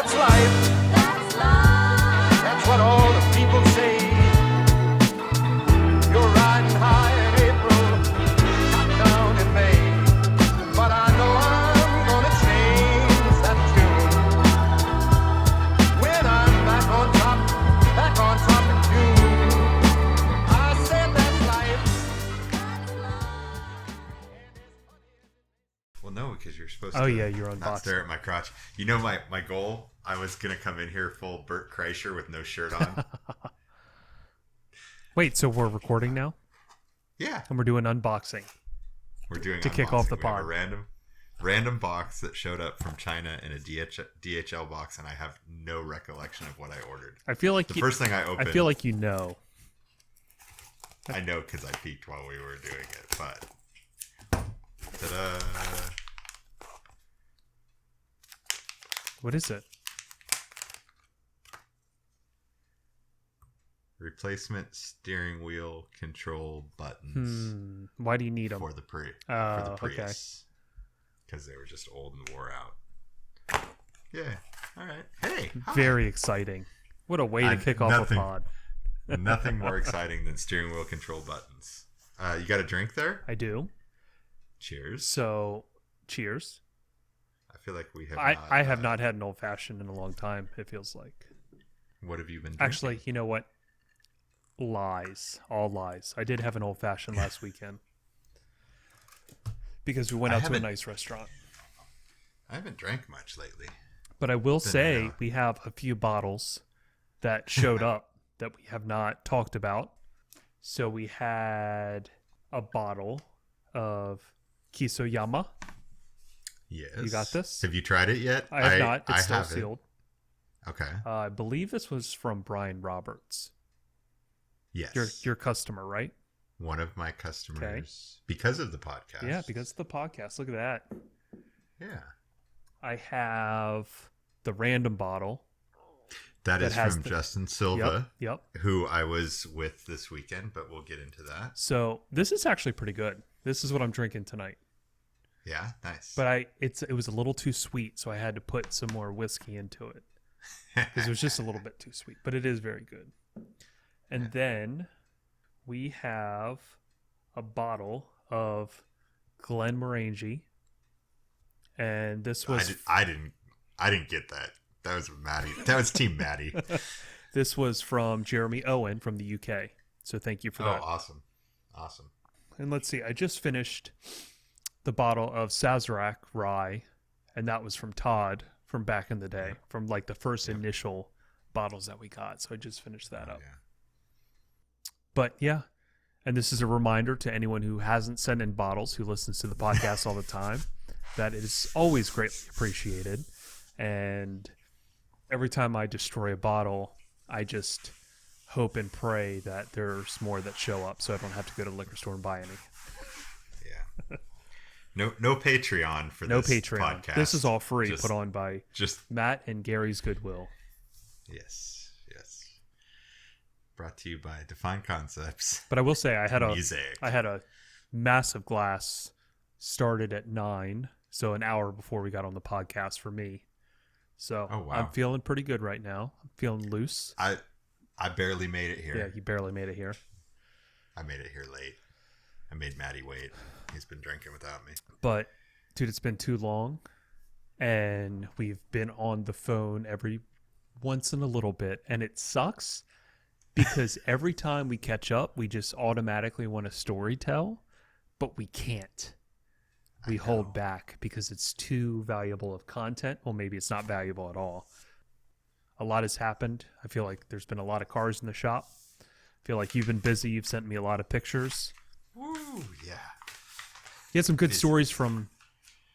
that's life. That's life. That's what all the people say. You're riding high in April, shot down in May. But I know I'm gonna change that tune when I'm back on top in June. I said that's life. Well, no, because you're supposed Oh, to yeah, you're not unboxing. stare at my crotch. You know my goal? I was going to come in here full Bert Kreischer with no shirt on. Wait, so we're recording now? Yeah. And we're doing unboxing. We're doing To kick off the We have pod. a random box that showed up from China in a DHL box, and I have no recollection of what I ordered. I feel like The first thing I opened... I feel like you know. I know because I peeked while we were doing it, but... Ta-da! What is it? Replacement steering wheel control buttons Why do you need them? for the Prius. Okay. Because they were just old and wore out. Yeah. All right. Hey. Hi. Very exciting. What a way to kick off a pod. Nothing more exciting than steering wheel control buttons. You got a drink there? I do. Cheers. So, cheers. I feel like we have. I have not had an old fashioned in a long time. It feels like. What have you been drinking? Actually, you know what? Lies. All lies. I did have an old fashioned last weekend because we went out to a nice restaurant. I haven't drank much lately. But I will say we have a few bottles that showed up that we have not talked about. So we had a bottle of Kisoyama. Yes. You got this? Have you tried it yet? I have not. It's still haven't. sealed. Okay. I believe this was from Brian Roberts. Yes. Your customer, right? One of my customers. Because of the podcast. Yeah, because of the podcast. Look at that. Yeah. I have the random bottle. That is from Justin Silva. Yep. Who I was with this weekend, but we'll get into that. So this is actually pretty good. This is what I'm drinking tonight. Yeah, nice. But it was a little too sweet, so I had to put some more whiskey into it because it was just a little bit too sweet. But it is very good. And then we have a bottle of Glenmorangie, and this was I didn't get that. That was Maddie. That was Team Maddie. This was from Jeremy Owen from the UK. So thank you for that. Oh, awesome. And let's see, I just finished the bottle of Sazerac rye, and that was from Todd from back in the day, from like the first initial bottles that we got. So I just finished that up. Yeah. But yeah, and this is a reminder to anyone who hasn't sent in bottles, who listens to the podcast all the time, that it is always greatly appreciated. And every time I destroy a bottle, I just hope and pray that there's more that show up so I don't have to go to the liquor store and buy any. Yeah. No Patreon for no this Patreon. podcast. This is all free, put on by just Matt and Gary's Goodwill. Yes. Brought to you by Define Concepts. But I will say I had Music. a massive glass started at 9, so an hour before we got on the podcast for me. So I'm feeling pretty good right now. I'm feeling loose. I barely made it here. Yeah, you barely made it here. I made it here late. I made Maddie wait. He's been drinking without me. But, dude, it's been too long. And we've been on the phone every once in a little bit. And it sucks because every time we catch up, we just automatically want to story tell. But we can't. We hold back because it's too valuable of content. Well, maybe it's not valuable at all. A lot has happened. I feel like there's been a lot of cars in the shop. I feel like you've been busy. You've sent me a lot of pictures. Woo, yeah. You had some good stories from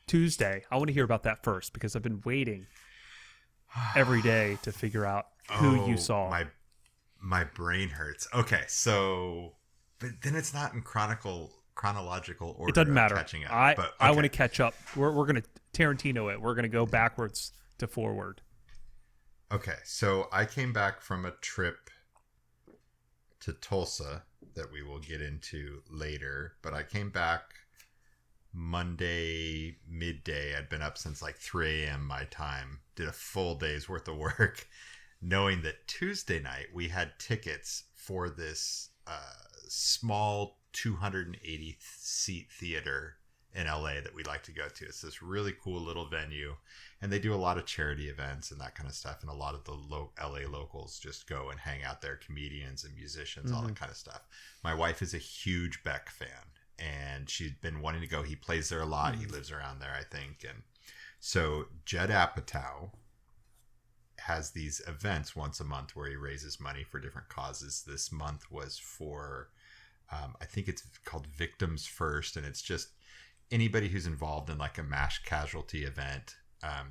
Tuesday. I want to hear about that first because I've been waiting every day to figure out who you saw. My brain hurts. Okay, so but then it's not in chronological order. It doesn't matter. Catching up, I want to catch up. We're going to Tarantino it. We're going to go backwards to forward. Okay, so I came back from a trip to Tulsa that we will get into later, but I came back Monday midday. I'd been up since like 3 a.m. my time, did a full day's worth of work, knowing that Tuesday night we had tickets for this small 280 seat theater in LA that we like to go to. It's this really cool little venue, and they do a lot of charity events and that kind of stuff. And a lot of the LA locals just go and hang out there, comedians and musicians, all that kind of stuff. My wife is a huge Beck fan, and she's been wanting to go. He plays there a lot. He lives around there, I think. And so Judd Apatow has these events once a month where he raises money for different causes. This month was for, I think it's called Victims First, and it's just anybody who's involved in like a mass casualty event.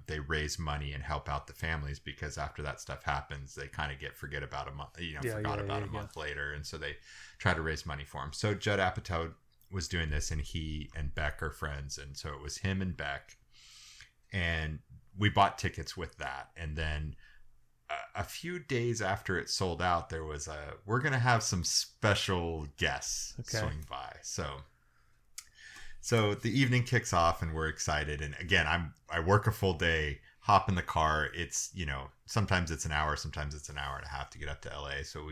They raise money and help out the families, because after that stuff happens, they kind of forget about a month, forgot about a month later. And so they try to raise money for him. So Judd Apatow was doing this, and he and Beck are friends. And so it was him and Beck, and we bought tickets with that. And then a few days after it sold out, there was we're going to have some special guests swing by. So the evening kicks off, and we're excited. And again, I work a full day, hop in the car. It's, sometimes it's an hour, sometimes it's an hour and a half to get up to LA. So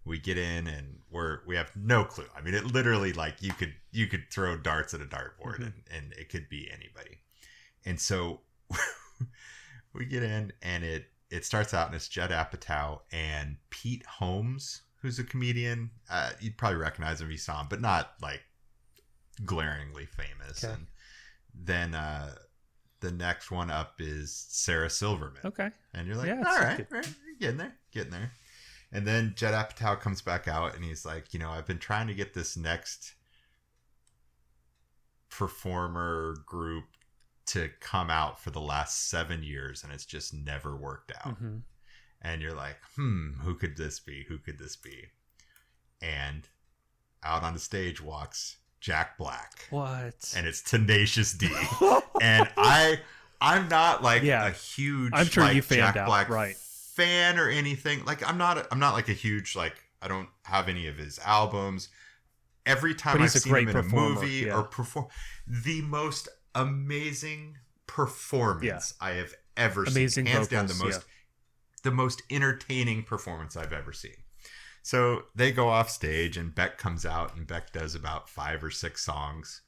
we get in, and we have no clue. I mean, it literally, like, you could throw darts at a dartboard, and it could be anybody. And so we get in, and it starts out, and it's Judd Apatow and Pete Holmes, who's a comedian. You'd probably recognize him if you saw him, but not like glaringly famous. Okay. And then the next one up is Sarah Silverman. Okay. And you're like, Yeah, all right, you're getting there. And then Judd Apatow comes back out, and he's like, I've been trying to get this next performer group to come out for the last 7 years, and it's just never worked out. And you're like, who could this be? Who could this be? And out on the stage walks Jack Black. What? And it's Tenacious D. And I'm not like a huge, I'm sure like, you fanned Jack out, Black right? Fan or anything. Like, I'm not like a huge, like, I don't have any of his albums. Every time I've seen him in a movie or perform, the most amazing performance I have ever seen. Hands down, the most entertaining performance I've ever seen. So they go off stage, and Beck comes out, and Beck does about 5 or 6 songs.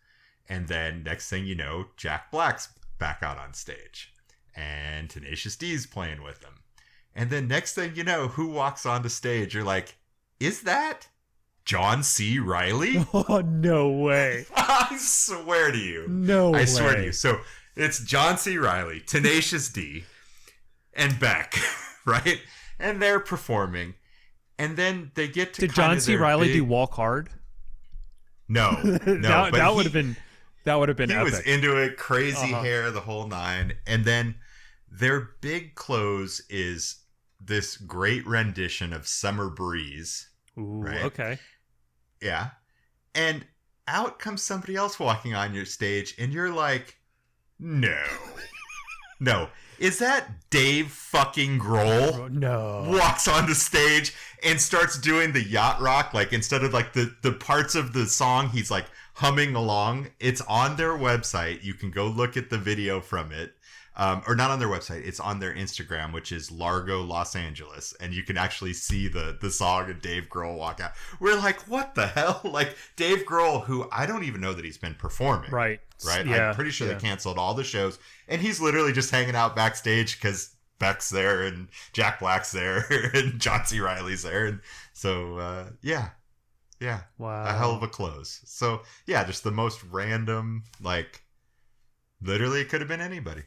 And then next thing you know, Jack Black's back out on stage, and Tenacious D's playing with them. And then next thing you know, who walks onto stage? You're like, is that John C. Reilly? Oh, no way. I swear to you. No way. I swear to you. So it's John C. Reilly, Tenacious D, and Beck, right? And they're performing. And then they get to Did John C. Reilly do Walk Hard? No. that would have been He epic. was into it, crazy hair, the whole nine. And then their big close is this great rendition of Summer Breeze. Ooh, right? Okay. Yeah. And out comes somebody else walking on your stage, and you're like, no. Is that Dave fucking Grohl? No. Walks onto stage and starts doing the yacht rock. Like, instead of like the parts of the song, he's like humming along. It's on their website. You can go look at the video from it. Or not on their website. It's on their Instagram, which is Largo, Los Angeles. And you can actually see the song and Dave Grohl walk out. We're like, what the hell? Like, Dave Grohl, who I don't even know that he's been performing. Right. I'm pretty sure they canceled all the shows. And he's literally just hanging out backstage because Beck's there and Jack Black's there and John C. Reilly's there. And so, yeah. Wow. A hell of a close. So, yeah, just the most random, like, literally it could have been anybody.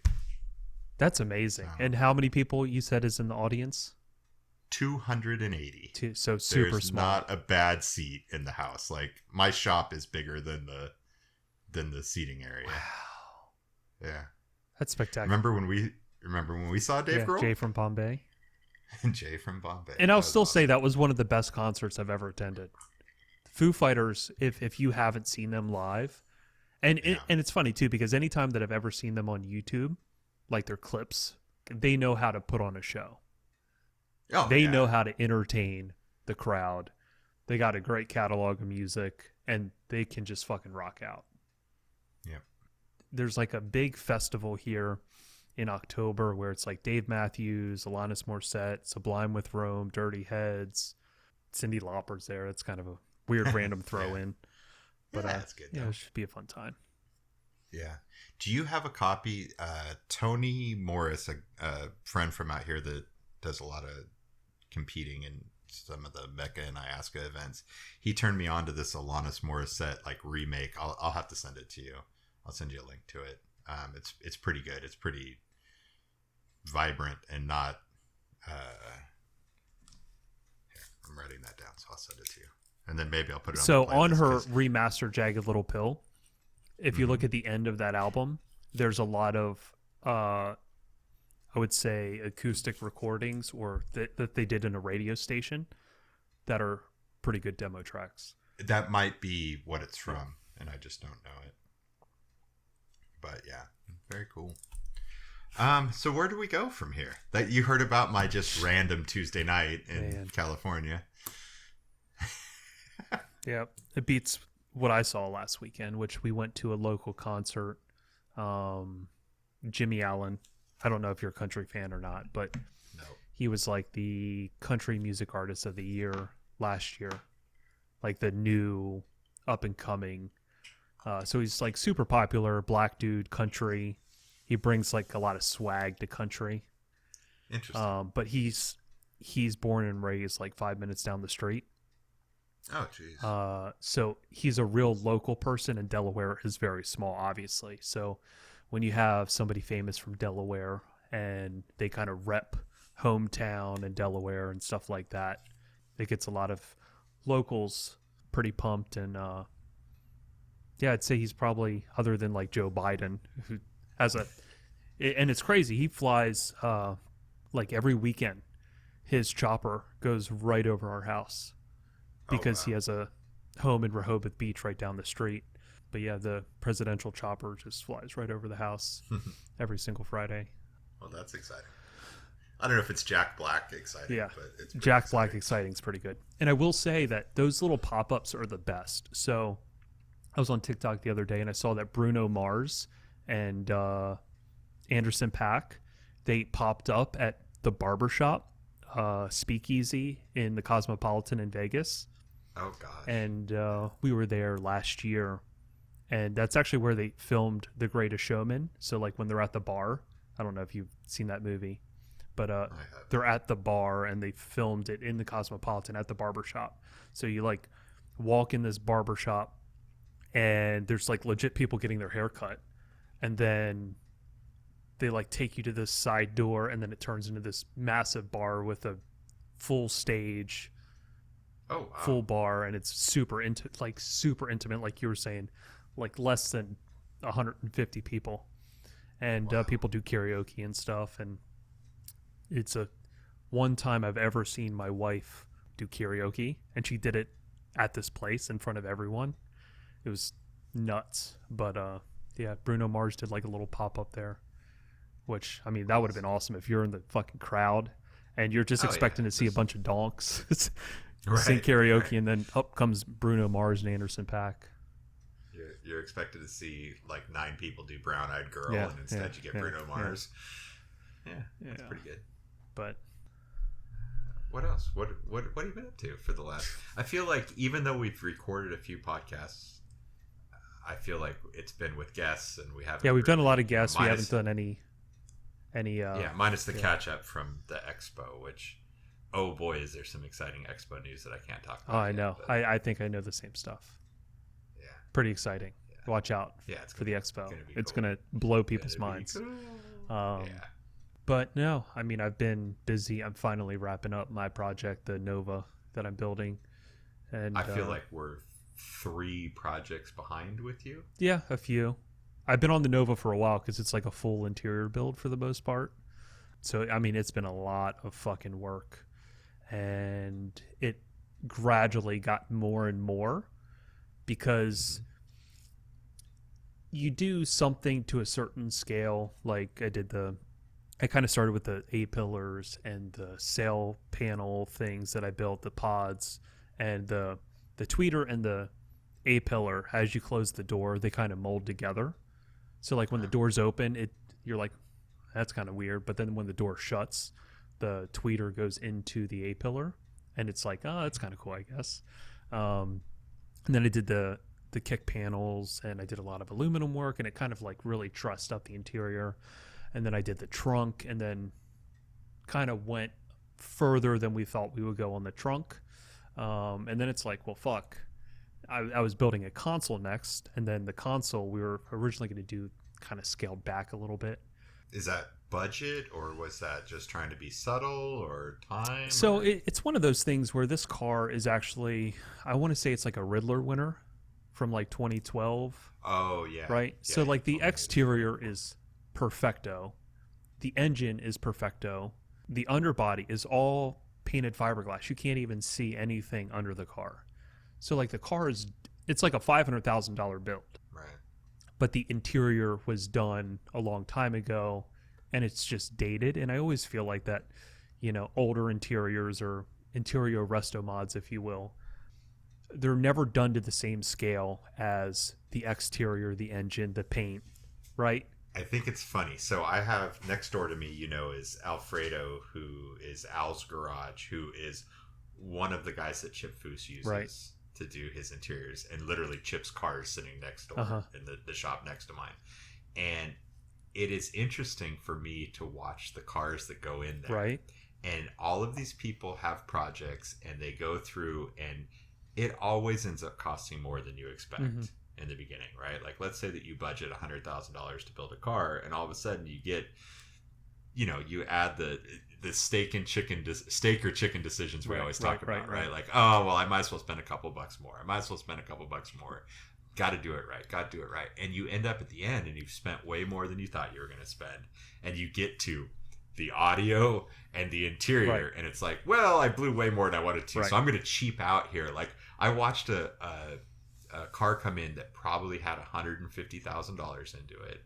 That's amazing. And how many people you said is in the audience? 280. So super There's small. not a bad seat in the house. Like, my shop is bigger than the seating area. Wow. Yeah. That's spectacular. Remember when we saw Dave Grohl? Jay from Bombay. Jay from Bombay. And I'll still say that was one of the best concerts I've ever attended. Foo Fighters, if you haven't seen them live, and it's funny too, because anytime that I've ever seen them on YouTube, like their clips, they know how to put on a show. They know how to entertain the crowd. They got a great catalog of music, and they can just fucking rock out. Yeah. there's like a big festival here in October where it's like Dave Matthews, Alanis Morissette, Sublime with Rome, Dirty Heads, Cyndi Lauper's there. It's kind of a weird random throw in. But that's good. Yeah, it should be a fun time. Yeah. Do you have a copy? Tony Morris, a friend from out here that does a lot of competing in some of the Mecca and Ayahuasca events, he turned me on to this Alanis Morissette like remake. I'll have to send it to you. I'll send you a link to it. It's pretty good. It's pretty vibrant and not. Here, I'm writing that down, so I'll send it to you, and then maybe I'll put it. So on her remastered Jagged Little Pill, if you Mm-hmm. look at the end of that album, there's a lot of I would say acoustic recordings or that they did in a radio station that are pretty good demo tracks. That might be what it's from, and I just don't know it. But yeah, very cool. So where do we go from here? That you heard about my just random Tuesday night in California. Yeah, it beats what I saw last weekend, which we went to a local concert. Jimmy Allen. I don't know if you're a country fan or not, but No. he was like the country music artist of the year last year, like the new up and coming. So he's like super popular, black dude, country. He brings like a lot of swag to country. Interesting. But he's born and raised like 5 minutes down the street. Oh, jeez. So he's a real local person, and Delaware is very small, obviously. So when you have somebody famous from Delaware and they kind of rep hometown and Delaware and stuff like that, it gets a lot of locals pretty pumped. And yeah, I'd say he's probably, other than like Joe Biden, who has and it's crazy. He flies like every weekend. His chopper goes right over our house because he has a home in Rehoboth Beach right down the street. But yeah, the presidential chopper just flies right over the house every single Friday. Well, that's exciting. I don't know if it's Jack Black exciting, Yeah, but it's Jack Black exciting is pretty good. And I will say that those little pop-ups are the best. So I was on TikTok the other day and I saw that Bruno Mars and Anderson .Paak, they popped up at the barbershop speakeasy in the Cosmopolitan in Vegas. Oh, gosh. And we were there last year. And that's actually where they filmed The Greatest Showman. So like when they're at the bar, I don't know if you've seen that movie, but they're at the bar and they filmed it in the Cosmopolitan at the barbershop. So you like walk in this barbershop and there's like legit people getting their hair cut. And then they like take you to this side door and then it turns into this massive bar with a full stage, full bar. And it's super intimate, like you were saying, like less than 150 people. And people do karaoke and stuff. And it's one time I've ever seen my wife do karaoke, and she did it at this place in front of everyone. It was nuts. But yeah, Bruno Mars did like a little pop up there, which, I mean, that would have been awesome if you're in the fucking crowd and you're just expecting to see a bunch of donks sing karaoke, and then up comes Bruno Mars and Anderson .Paak. You're expected to see like 9 people do Brown Eyed Girl, and instead you get Bruno Mars. Yeah, that's pretty good. But what else? What have you been up to for the last? I feel like even though we've recorded a few podcasts, I feel like it's been with guests, and we haven't. Yeah, we've done a lot of you know, guests. We haven't done any. Minus the catch up from the expo, which, oh boy, is there some exciting expo news that I can't talk about. Oh, I know. I think I know the same stuff. Yeah, pretty exciting. Watch out for the expo. It's going to blow people's minds. Yeah. But no, I mean, I've been busy. I'm finally wrapping up my project, the Nova that I'm building. And I feel like we're 3 projects behind with you. Yeah, a few. I've been on the Nova for a while because it's like a full interior build for the most part. So, I mean, it's been a lot of fucking work. And it gradually got more and more because you do something to a certain scale. Like I kind of started with the A-pillars and the sail panel things that I built, the pods, and the tweeter and the A-pillar. As you close the door, they kind of mold together. So like when the doors open, you're like, that's kind of weird. But then when the door shuts, the tweeter goes into the A pillar, and it's like, oh, that's kind of cool, I guess. And then I did the kick panels, and I did a lot of aluminum work, and it kind of like really trussed up the interior. And then I did the trunk, and then kind of went further than we thought we would go on the trunk. And then it's like, well, fuck. I was building a console next, and then the console we were originally going to do kind of scaled back a little bit. Is that budget, or was that just trying to be subtle, or time? So or... it's one of those things where this car is actually, I want to say it's like a Riddler winner from like 2012. Oh, yeah. Right? Yeah, So like the exterior is perfecto. The engine is perfecto. The underbody is all painted fiberglass. You can't even see anything under the car. So like the car it's like a $500,000 build. Right. But the interior was done a long time ago, and it's just dated. And I always feel like that, older interiors or interior resto mods, if you will, they're never done to the same scale as the exterior, the engine, the paint, right? I think it's funny. So I have next door to me, is Alfredo, who is Al's Garage, who is one of the guys that Chip Foose uses. Right. To do his interiors, and literally Chip's car is sitting next door in the shop next to mine. And it is interesting for me to watch the cars that go in there. Right. And all of these people have projects, and they go through, and it always ends up costing more than you expect in the beginning, right? Like, let's say that you budget $100,000 to build a car, and all of a sudden you get, you add the steak or chicken decisions we always talk about, right? Like, oh, well, I might as well spend a couple bucks more. Got to do it right. And you end up at the end, and you've spent way more than you thought you were going to spend. And you get to the audio and the interior, and it's like, well, I blew way more than I wanted to, so I'm going to cheap out here. Like, I watched a car come in that probably had $150,000 into it.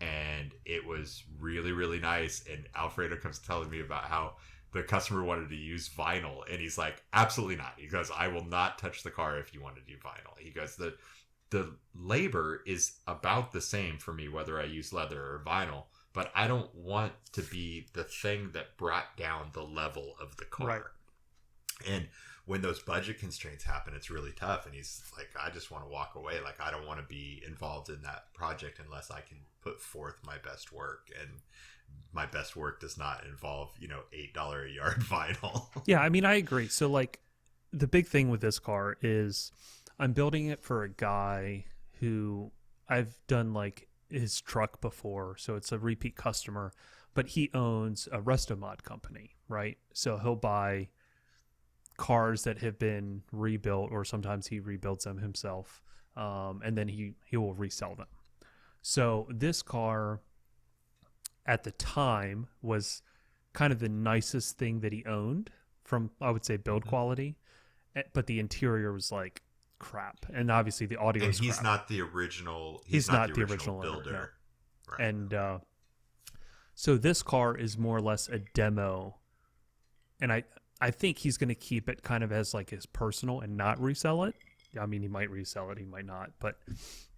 And it was really, really nice. And Alfredo comes telling me about how the customer wanted to use vinyl. And he's like, absolutely not. He goes, I will not touch the car if you want to do vinyl. He goes, the labor is about the same for me, whether I use leather or vinyl. But I don't want to be the thing that brought down the level of the car. Right. And when those budget constraints happen, it's really tough. And he's like, I just want to walk away. Like, I don't want to be involved in that project unless I can put forth my best work. And my best work does not involve, $8 a yard vinyl. Yeah, I mean, I agree. So like the big thing with this car is I'm building it for a guy who I've done like his truck before. So it's a repeat customer, but he owns a resto mod company, right? So he'll buy cars that have been rebuilt, or sometimes he rebuilds them himself, and then he will resell them. So this car at the time was kind of the nicest thing that he owned from, I would say, build quality, but the interior was like crap, and obviously the audio is he's crap. Not the original he's not the original builder, owner, no. Right. And so this car is more or less a demo, and I think he's going to keep it kind of as like his personal and not resell it. I mean, he might resell it, he might not, but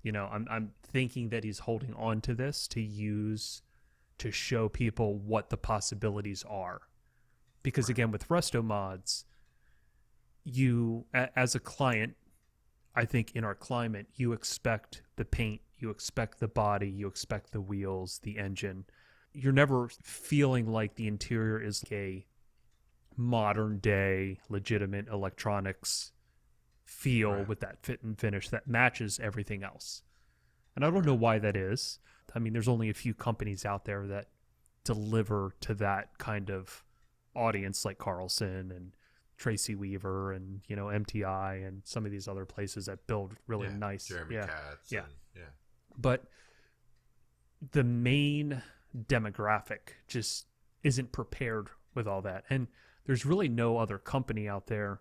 I'm thinking that he's holding on to this to use to show people what the possibilities are. Because again, with resto mods, you as a client, I think in our climate, you expect the paint, you expect the body, you expect the wheels, the engine. You're never feeling like the interior is like a modern day legitimate electronics feel with that fit and finish that matches everything else. And I don't know why that is. I mean, there's only a few companies out there that deliver to that kind of audience, like Carlson and Tracy Weaver and MTI and some of these other places that build really nice. Jeremy Katz. Yeah. But the main demographic just isn't prepared with all that. And there's really no other company out there,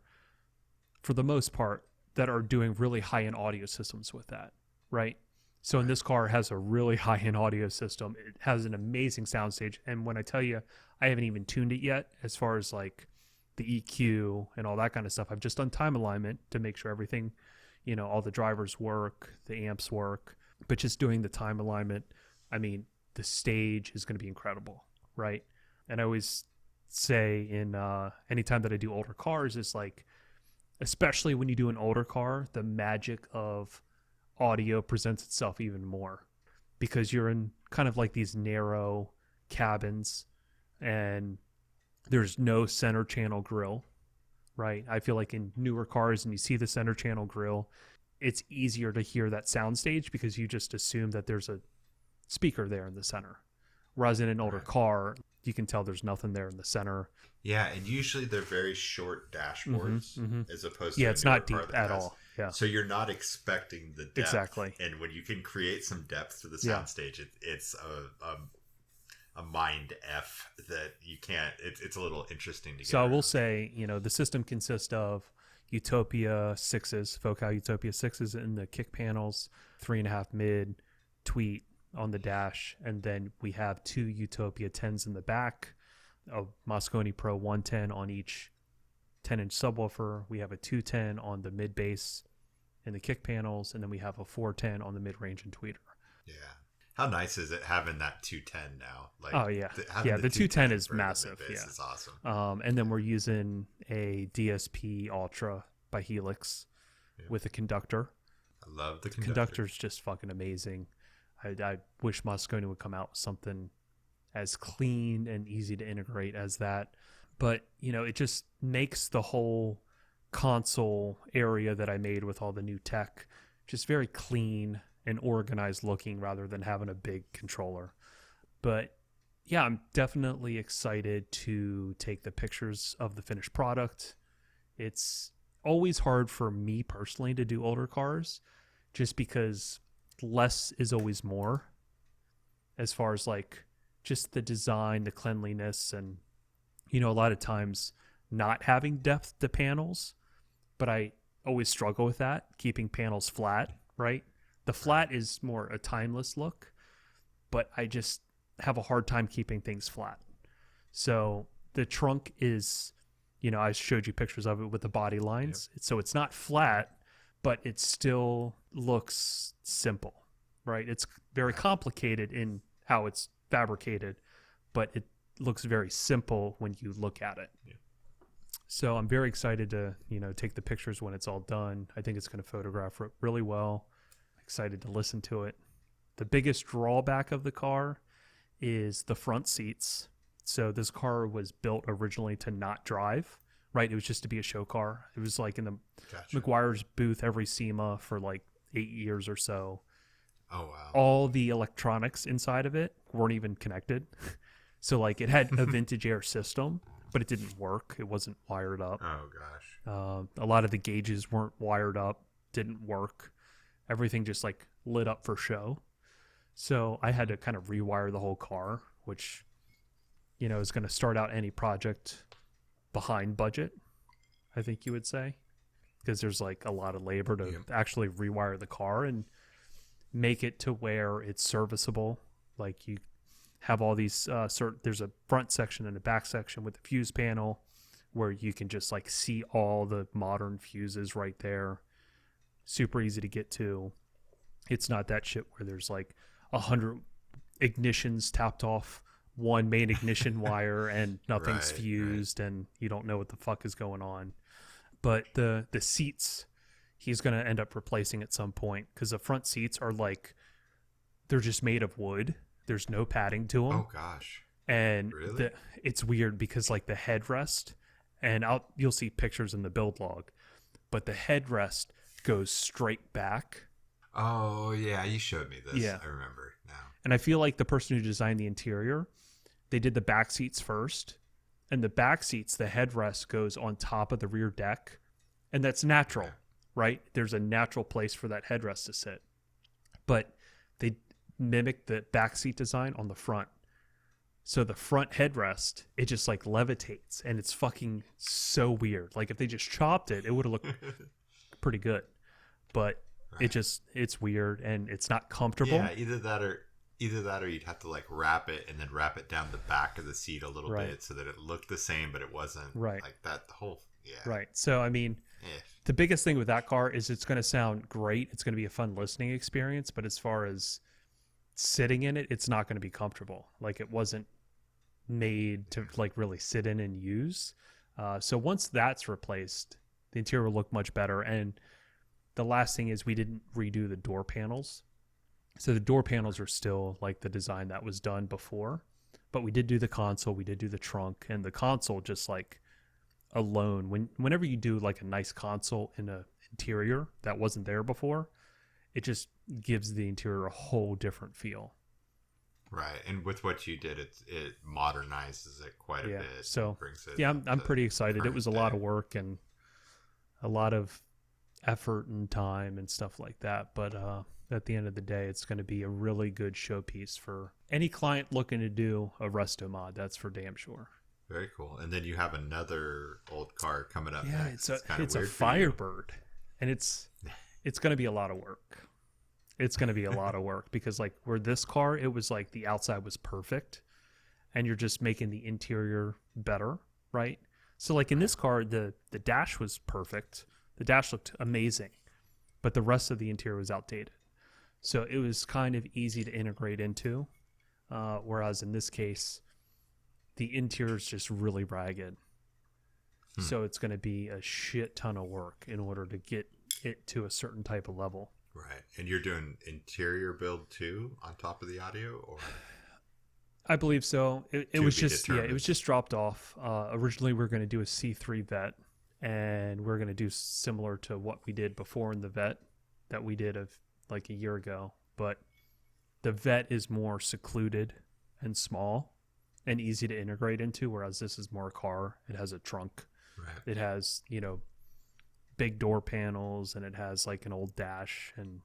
for the most part, that are doing really high-end audio systems with that, right? So, and this car has a really high-end audio system. It has an amazing soundstage. And when I tell you, I haven't even tuned it yet as far as like the EQ and all that kind of stuff. I've just done time alignment to make sure everything, all the drivers work, the amps work. But just doing the time alignment, I mean, the stage is going to be incredible, right? And I always say in anytime that I do older cars, is like, especially when you do an older car, the magic of audio presents itself even more because you're in kind of like these narrow cabins and there's no center channel grill, right? I feel like in newer cars and you see the center channel grill, it's easier to hear that soundstage because you just assume that there's a speaker there in the center. Whereas in an older car, you can tell there's nothing there in the center. Yeah, and usually they're very short dashboards as opposed to it's not deep at all. Yeah. So you're not expecting the depth. Exactly. And when you can create some depth to the soundstage, it's a mind F that you can't. It's a little interesting to get. So I will say, the system consists of Utopia 6s, Focal Utopia 6s in the kick panels, 3.5 mid, tweet on the dash, and then we have 2 Utopia 10s in the back, a Moscone Pro 110 on each 10-inch subwoofer. We have a 210 on the mid bass in the kick panels, and then we have a 410 on the mid range and tweeter. Yeah. How nice is it having that 210 now? Like, oh yeah, the 210 is massive. Yeah, it's awesome. And then we're using a DSP Ultra by Helix with a conductor. I love the conductor's just fucking amazing. I wish Moscone would come out with something as clean and easy to integrate as that. But, it just makes the whole console area that I made with all the new tech just very clean and organized looking rather than having a big controller. But yeah, I'm definitely excited to take the pictures of the finished product. It's always hard for me personally to do older cars just because less is always more as far as like just the design, the cleanliness, and a lot of times not having depth to panels, but I always struggle with that, keeping panels flat, right? The flat is more a timeless look, but I just have a hard time keeping things flat. So the trunk is, I showed you pictures of it with the body lines. Yep. So it's not flat, but it still looks simple, right? It's very complicated in how it's fabricated, but it looks very simple when you look at it. Yeah. So I'm very excited to, take the pictures when it's all done. I think it's going to photograph really well. Excited to listen to it. The biggest drawback of the car is the front seats. So this car was built originally to not drive, right? It was just to be a show car. It was like in the McGuire's booth every SEMA for like 8 years or so. Oh, wow. All the electronics inside of it weren't even connected. So like it had a vintage air system, but it didn't work. It wasn't wired up. Oh, gosh. A lot of the gauges weren't wired up, didn't work. Everything just like lit up for show. So I had to kind of rewire the whole car, which, is going to start out any project behind budget, I think you would say, because there's like a lot of labor to actually rewire the car and make it to where it's serviceable. Like you have all these, there's a front section and a back section with the fuse panel where you can just like see all the modern fuses right there. Super easy to get to. It's not that shit where there's like 100 ignitions tapped off one main ignition wire and nothing's fused and you don't know what the fuck is going on. But the seats, he's going to end up replacing at some point because the front seats are like, they're just made of wood. There's no padding to them. Oh gosh. And really? It's weird because like the headrest, and you'll see pictures in the build log, but the headrest goes straight back. Oh yeah, you showed me this. Yeah. I remember now. And I feel like the person who designed the interior, they did the back seats first, and the back seats, the headrest goes on top of the rear deck, and that's natural, right? There's a natural place for that headrest to sit, but they mimic the back seat design on the front. So the front headrest, it just like levitates, and it's fucking so weird. Like if they just chopped it, it would have looked pretty good, but it's weird and it's not comfortable. Yeah, either that or you'd have to like wrap it and then wrap it down the back of the seat a little bit so that it looked the same, but it wasn't. Right. Like that. The whole Yeah. Right. So, I mean, Eh. the biggest thing with that car is it's going to sound great. It's going to be a fun listening experience. But as far as sitting in it, it's not going to be comfortable. Like, it wasn't made to like really sit in and use. So once that's replaced, the interior will look much better. And the last thing is we didn't redo the door panels. So the door panels are still like the design that was done before, but we did do the console, we did do the trunk, and the console just like alone. Whenever you do like a nice console in a interior that wasn't there before, it just gives the interior a whole different feel. Right, and with what you did, it modernizes it quite a bit. So brings it yeah, I'm pretty excited. It was a lot day. of work and a lot of effort and time and stuff like that. But at the end of the day, it's going to be a really good showpiece for any client looking to do a resto mod. That's for damn sure. Very cool. And then you have another old car coming up. Yeah, next. it's a weird for you. Firebird, and it's going to be a lot of work. It's going to be a lot of work because like where this car, it was like the outside was perfect, and you're just making the interior better, right? So like in this car, the dash was perfect. The dash looked amazing, but the rest of the interior was outdated. So it was kind of easy to integrate into, whereas in this case, the interior is just really ragged. So it's going to be a shit ton of work in order to get it to a certain type of level. Right. And you're doing interior build too on top of the audio, or I believe so. It was just determined. it was just dropped off. Originally, we were going to do a C3 vet, and we're going to do similar to what we did before in the vet that we did of like a year ago. But the vet is more secluded and small and easy to integrate into, whereas this is more a car. It has a trunk. right. It has, big door panels, and it has like an old dash, and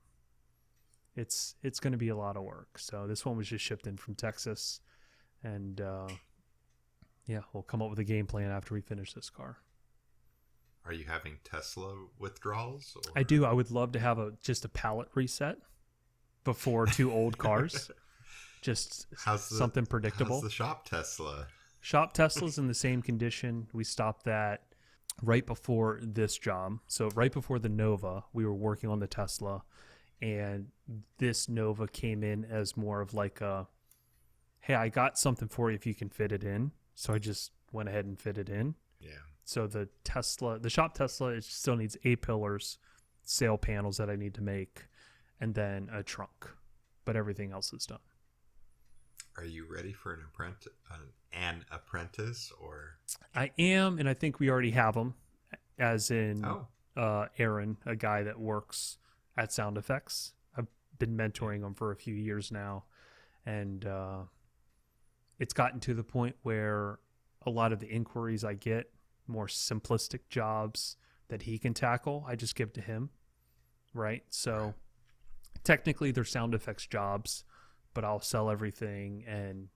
it's going to be a lot of work. So this one was just shipped in from Texas, and we'll come up with a game plan after we finish this car. Are you having Tesla withdrawals? Or? I do. I would love to have just a palette reset before two old cars. Just something predictable. How's the shop Tesla? Shop Tesla's in the same condition. We stopped that right before this job. So right before the Nova, we were working on the Tesla, and this Nova came in as more of like a, hey, I got something for you if you can fit it in. So I just went ahead and fit it in. Yeah. So the shop Tesla, it still needs A-pillars, sail panels that I need to make, and then a trunk. But everything else is done. Are you ready for an apprentice, or? I am, and I think we already have him, as in Aaron, a guy that works at Sound Effects. I've been mentoring him for a few years now, and it's gotten to the point where a lot of the inquiries I get, more simplistic jobs that he can tackle, I just give to him, right? So technically they're Sound Effects jobs, but I'll sell everything and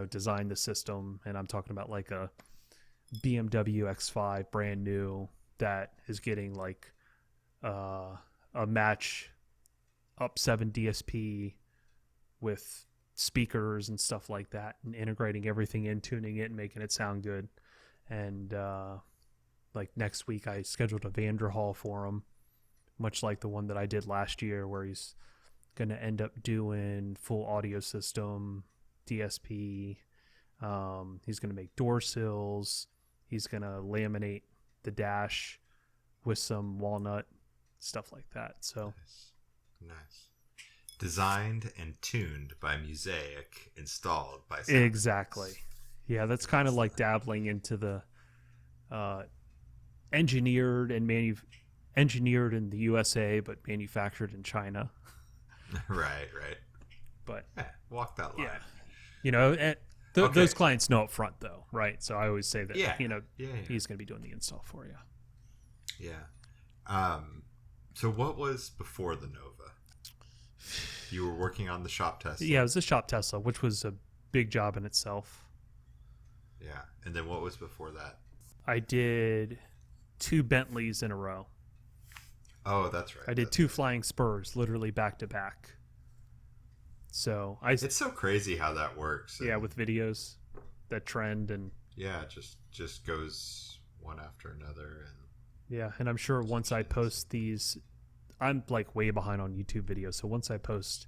design the system. And I'm talking about like a BMW X5 brand new that is getting like a match up 7 DSP with speakers and stuff like that, and integrating everything in, tuning it and making it sound good. And like next week I scheduled a Vanderhall for him, much like the one that I did last year, where he's going to end up doing full audio system, DSP. He's going to make door sills. He's going to laminate the dash with some walnut, stuff like that. So nice. Designed and tuned by Mosaic, installed by Sound exactly. Yeah, that's kind of like dabbling into the engineered in the USA but manufactured in China. Right. But walk that line. Yeah, and those clients know up front though, right? So I always say that he's going to be doing the install for you. Yeah. So what was before the Nova? You were working on the shop Tesla. Yeah, it was the shop Tesla, which was a big job in itself. Yeah, and then what was before that? I did 2 Bentleys in a row. Oh, that's right. I did 2 Flying Spurs, literally back to back. So it's so crazy how that works. Yeah, with videos that trend, and yeah, it just goes one after another. And Yeah, and I'm sure once I post these, I'm like way behind on YouTube videos. So once I post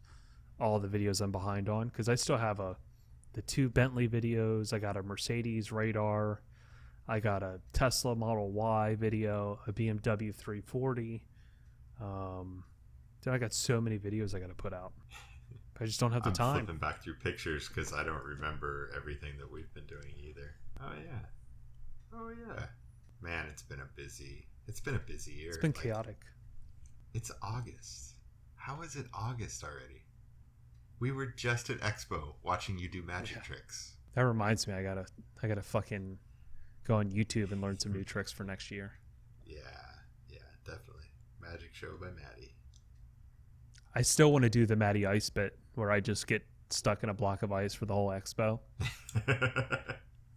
all the videos I'm behind on, because I still have the 2 Bentley videos, I got a Mercedes radar, I got a Tesla Model Y video, a BMW 340. Dude, I got so many videos I got to put out. I just don't have the I'm time. flipping back through pictures because I don't remember everything that we've been doing either. Oh yeah. Man, it's been a busy year. It's been chaotic. It's August. How is it August already? We were just at Expo watching you do magic tricks. That reminds me, I gotta fucking go on YouTube and learn some new tricks for next year. Yeah, definitely. Magic show by Maddie. I still want to do the Matty Ice bit where I just get stuck in a block of ice for the whole expo.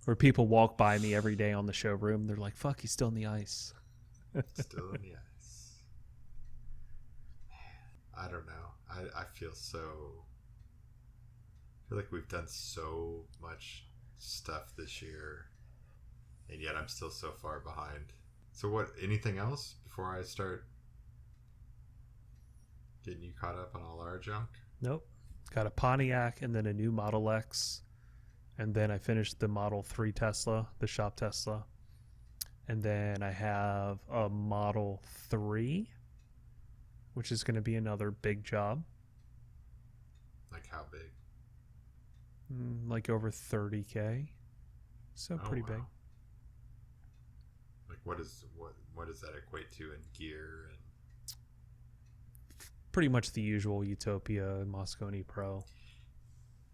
Where people walk by me every day on the showroom. They're like, fuck, he's still in the ice. Still in the ice. Man, I don't know. I feel like we've done so much stuff this year, and yet I'm still so far behind. So anything else before I start getting you caught up on all our junk? Nope. Got a Pontiac and then a new Model X. And then I finished the Model 3 Tesla, the shop Tesla. And then I have a Model 3, which is going to be another big job. Like how big? Like over 30K. So pretty big. Like what does that equate to in gear and pretty much the usual Utopia and Moscone Pro.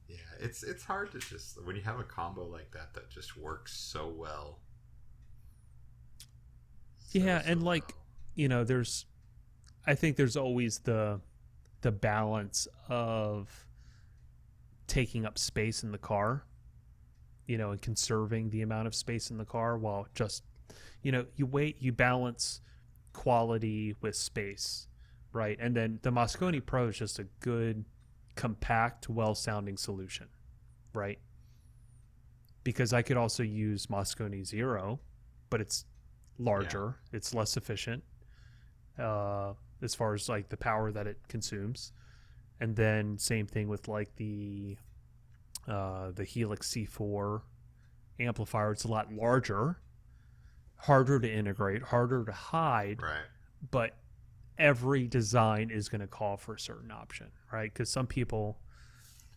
Yeah, it's hard to just when you have a combo like that just works so well. And like, you know, I think there's always the balance of taking up space in the car, you know, and conserving the amount of space in the car while just, you know, you balance quality with space, right? And then the Moscone Pro is just a good, compact, well-sounding solution, right? Because I could also use Moscone Zero, but it's larger, it's less efficient as far as like the power that it consumes. And then same thing with like the Helix C4 amplifier. It's a lot larger, harder to integrate, harder to hide, right? But every design is going to call for a certain option, right? Because some people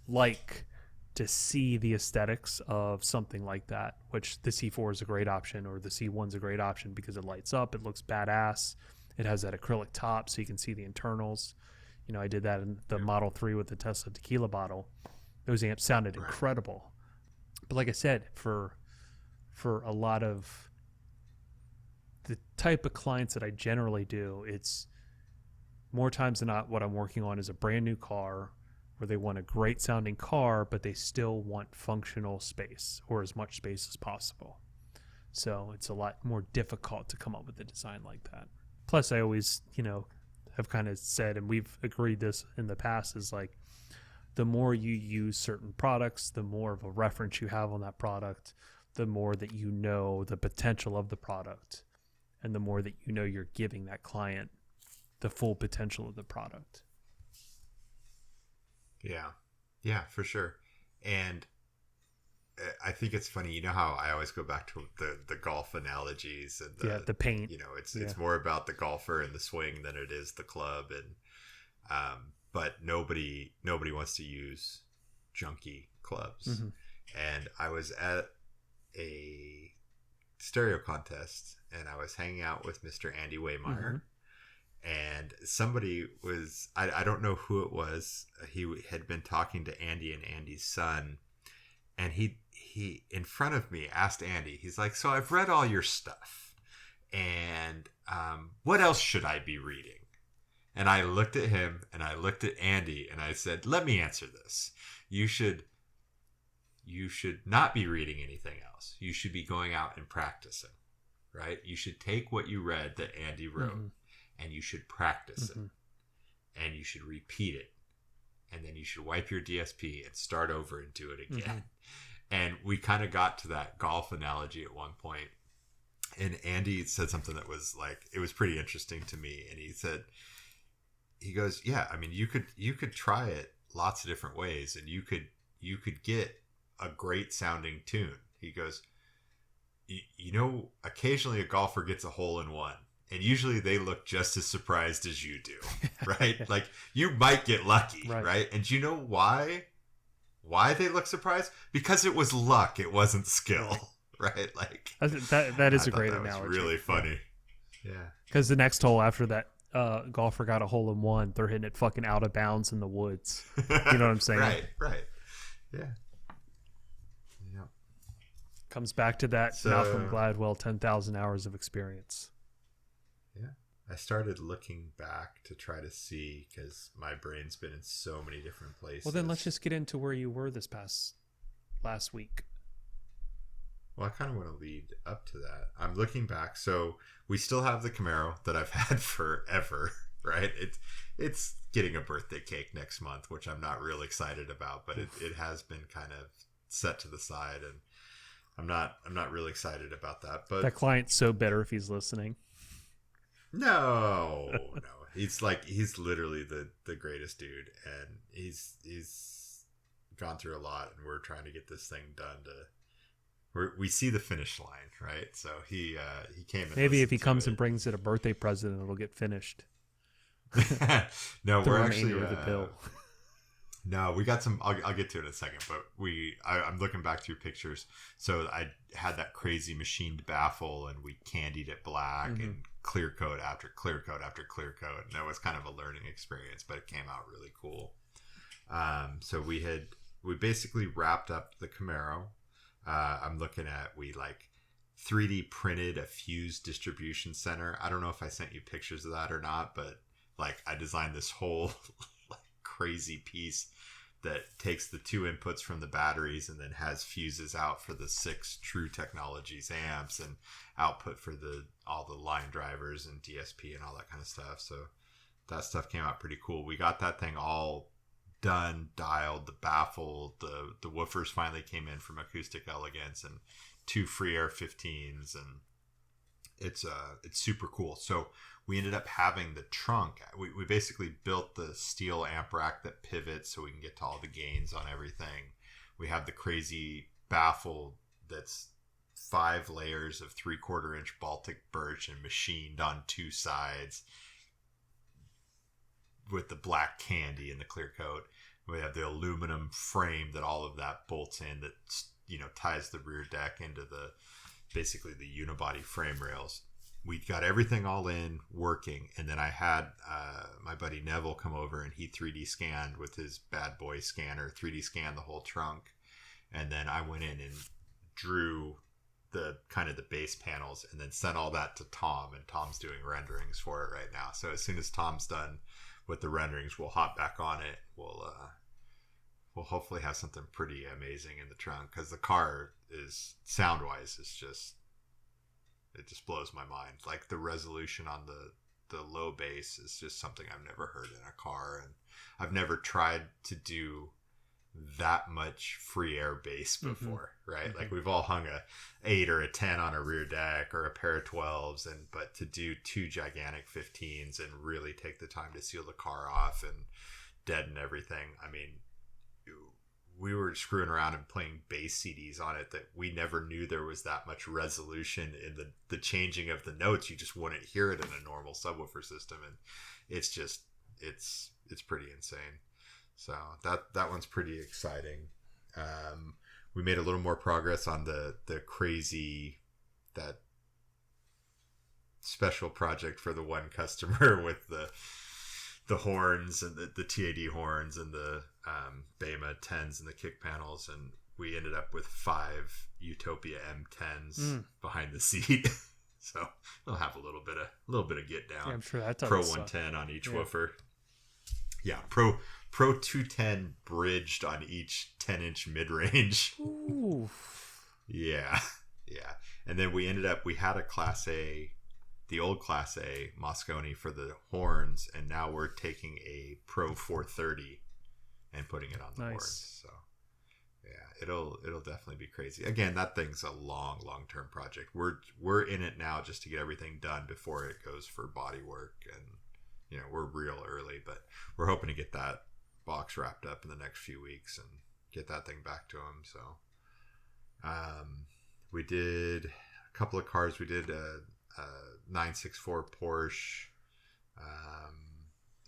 like to see the aesthetics of something like that, which the C4 is a great option, or the C1 is a great option because it lights up, it looks badass, it has that acrylic top so you can see the internals. You know, I did that in the Model 3 with the Tesla tequila bottle. Those amps sounded incredible. But like I said, for a lot of the type of clients that I generally do, it's more times than not what I'm working on is a brand new car where they want a great sounding car, but they still want functional space or as much space as possible. So it's a lot more difficult to come up with a design like that. Plus, I always, you know, have kind of said, and we've agreed this in the past, is like the more you use certain products, the more of a reference you have on that product, the more that you know the potential of the product, and the more that you know you're giving that client the full potential of the product. Yeah, for sure. And I think it's funny, you know how I always go back to the golf analogies and the paint. You know, it's more about the golfer and the swing than it is the club, and but nobody wants to use junky clubs. Mm-hmm. And I was at a stereo contest, and I was hanging out with Mr. Andy Waymeyer. Mm-hmm. And somebody was, I don't know who it was. He had been talking to Andy and Andy's son. And he in front of me asked Andy, he's like, so I've read all your stuff. And what else should I be reading? And I looked at him and I looked at Andy and I said, let me answer this. You should not be reading anything else. You should be going out and practicing, right? You should take what you read that Andy wrote. Mm-hmm. And you should practice it, and you should repeat it, and then you should wipe your DSP and start over and do it again. Mm-hmm. And we kind of got to that golf analogy at one point, And Andy said something that was like, it was pretty interesting to me. And he goes, yeah, I mean, you could try it lots of different ways, and you could get a great sounding tune. He goes, occasionally a golfer gets a hole in one, and usually they look just as surprised as you do, right? Like, you might get lucky, right? And do you know why they look surprised? Because it was luck. It wasn't skill, right? Like, that is a great that analogy. was really funny. Yeah. Because the next hole after that, golfer got a hole in one. They're hitting it fucking out of bounds in the woods. You know what I'm saying? Right. Yeah. Comes back to that Malcolm Gladwell 10,000 hours of experience. Yeah. I started looking back to try to see, because my brain's been in so many different places. Well, then let's just get into where you were last week. Well, I kind of want to lead up to that. I'm looking back. So we still have the Camaro that I've had forever, right? It's getting a birthday cake next month, which I'm not real excited about, but it has been kind of set to the side, and I'm not really excited about that. But that client's so bitter if he's listening. No. He's literally the greatest dude, and he's gone through a lot, and we're trying to get this thing done we see the finish line, right? So he came in. Maybe if he comes and brings it a birthday present, it'll get finished. No, the we're actually of the bill. No, we got some. I'll get to it in a second, but I'm looking back through pictures. So I had that crazy machined baffle, and we candied it black and clear coat after clear coat after clear coat, and that was kind of a learning experience, but it came out really cool. So we basically wrapped up the Camaro. I'm looking at, we 3D printed a fused distribution center. I don't know if I sent you pictures of that or not, but I designed this whole crazy piece that takes the 2 inputs from the batteries and then has fuses out for the 6 True Technologies amps and output for all the line drivers and DSP and all that kind of stuff. So that stuff came out pretty cool. We got that thing all done, dialed, the baffle, the woofers finally came in from Acoustic Elegance, and 2 free air 15s, and it's super cool. So we ended up having the trunk. We basically built the steel amp rack that pivots so we can get to all the gains on everything. We have the crazy baffle that's 5 layers of 3/4 inch Baltic birch and machined on 2 sides with the black candy and the clear coat. We have the aluminum frame that all of that bolts in, that ties the rear deck into basically the unibody frame rails. We got everything all in working, and then I had my buddy Neville come over, and he 3D scanned with his bad boy scanner, 3D scanned the whole trunk, and then I went in and drew the kind of the base panels, and then sent all that to Tom, and Tom's doing renderings for it right now. So as soon as Tom's done with the renderings, we'll hop back on it. We'll hopefully have something pretty amazing in the trunk, because the car is, sound wise, it just blows my mind. The resolution on the low bass is just something I've never heard in a car, and I've never tried to do that much free air bass before, right? We've all hung a 8 or a 10 on a rear deck, or a pair of 12s, but to do 2 gigantic 15s and really take the time to seal the car off and deaden everything. I mean, we were screwing around and playing bass CDs on it that we never knew there was that much resolution in the changing of the notes. You just wouldn't hear it in a normal subwoofer system, and it's just it's pretty insane. So that one's pretty exciting. We made a little more progress on the crazy, that special project for the one customer with the horns and the TAD horns and the Bema 10s and the kick panels, and we ended up with 5 Utopia M10s behind the seat. So we'll have a little bit of get down. Yeah, I'm sure that Pro 110 on each woofer. Yeah, Pro 210 bridged on each 10-inch mid-range. Ooh. Yeah. And then we had a Class A, the old Class A Moscone for the horns, and now we're taking a Pro 430 and putting it on the horns. So Yeah, it'll definitely be crazy. Again, that thing's a long term project. We're in it now just to get everything done before it goes for body work, and we're real early, but we're hoping to get that box wrapped up in the next few weeks and get that thing back to him. So, we did a couple of cars. We did a 964 Porsche,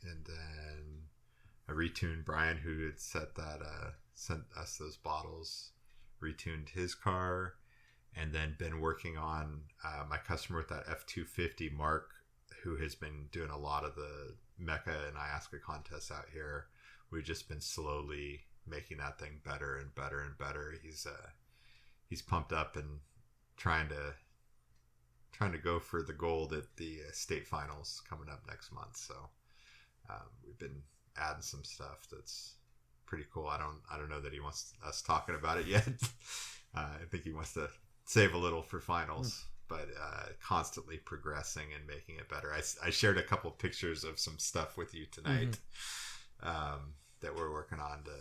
and then a retuned Brian, who had sent us those bottles, retuned his car, and then been working on my customer with that F-250, Mark, who has been doing a lot of the Mecca and Iasca contests out here. We've just been slowly making that thing better and better and better. He's pumped up and trying to go for the gold at the state finals coming up next month. So we've been adding some stuff that's pretty cool. I don't know that he wants us talking about it yet. I think he wants to save a little for finals, but constantly progressing and making it better. I shared a couple pictures of some stuff with you tonight that we're working on to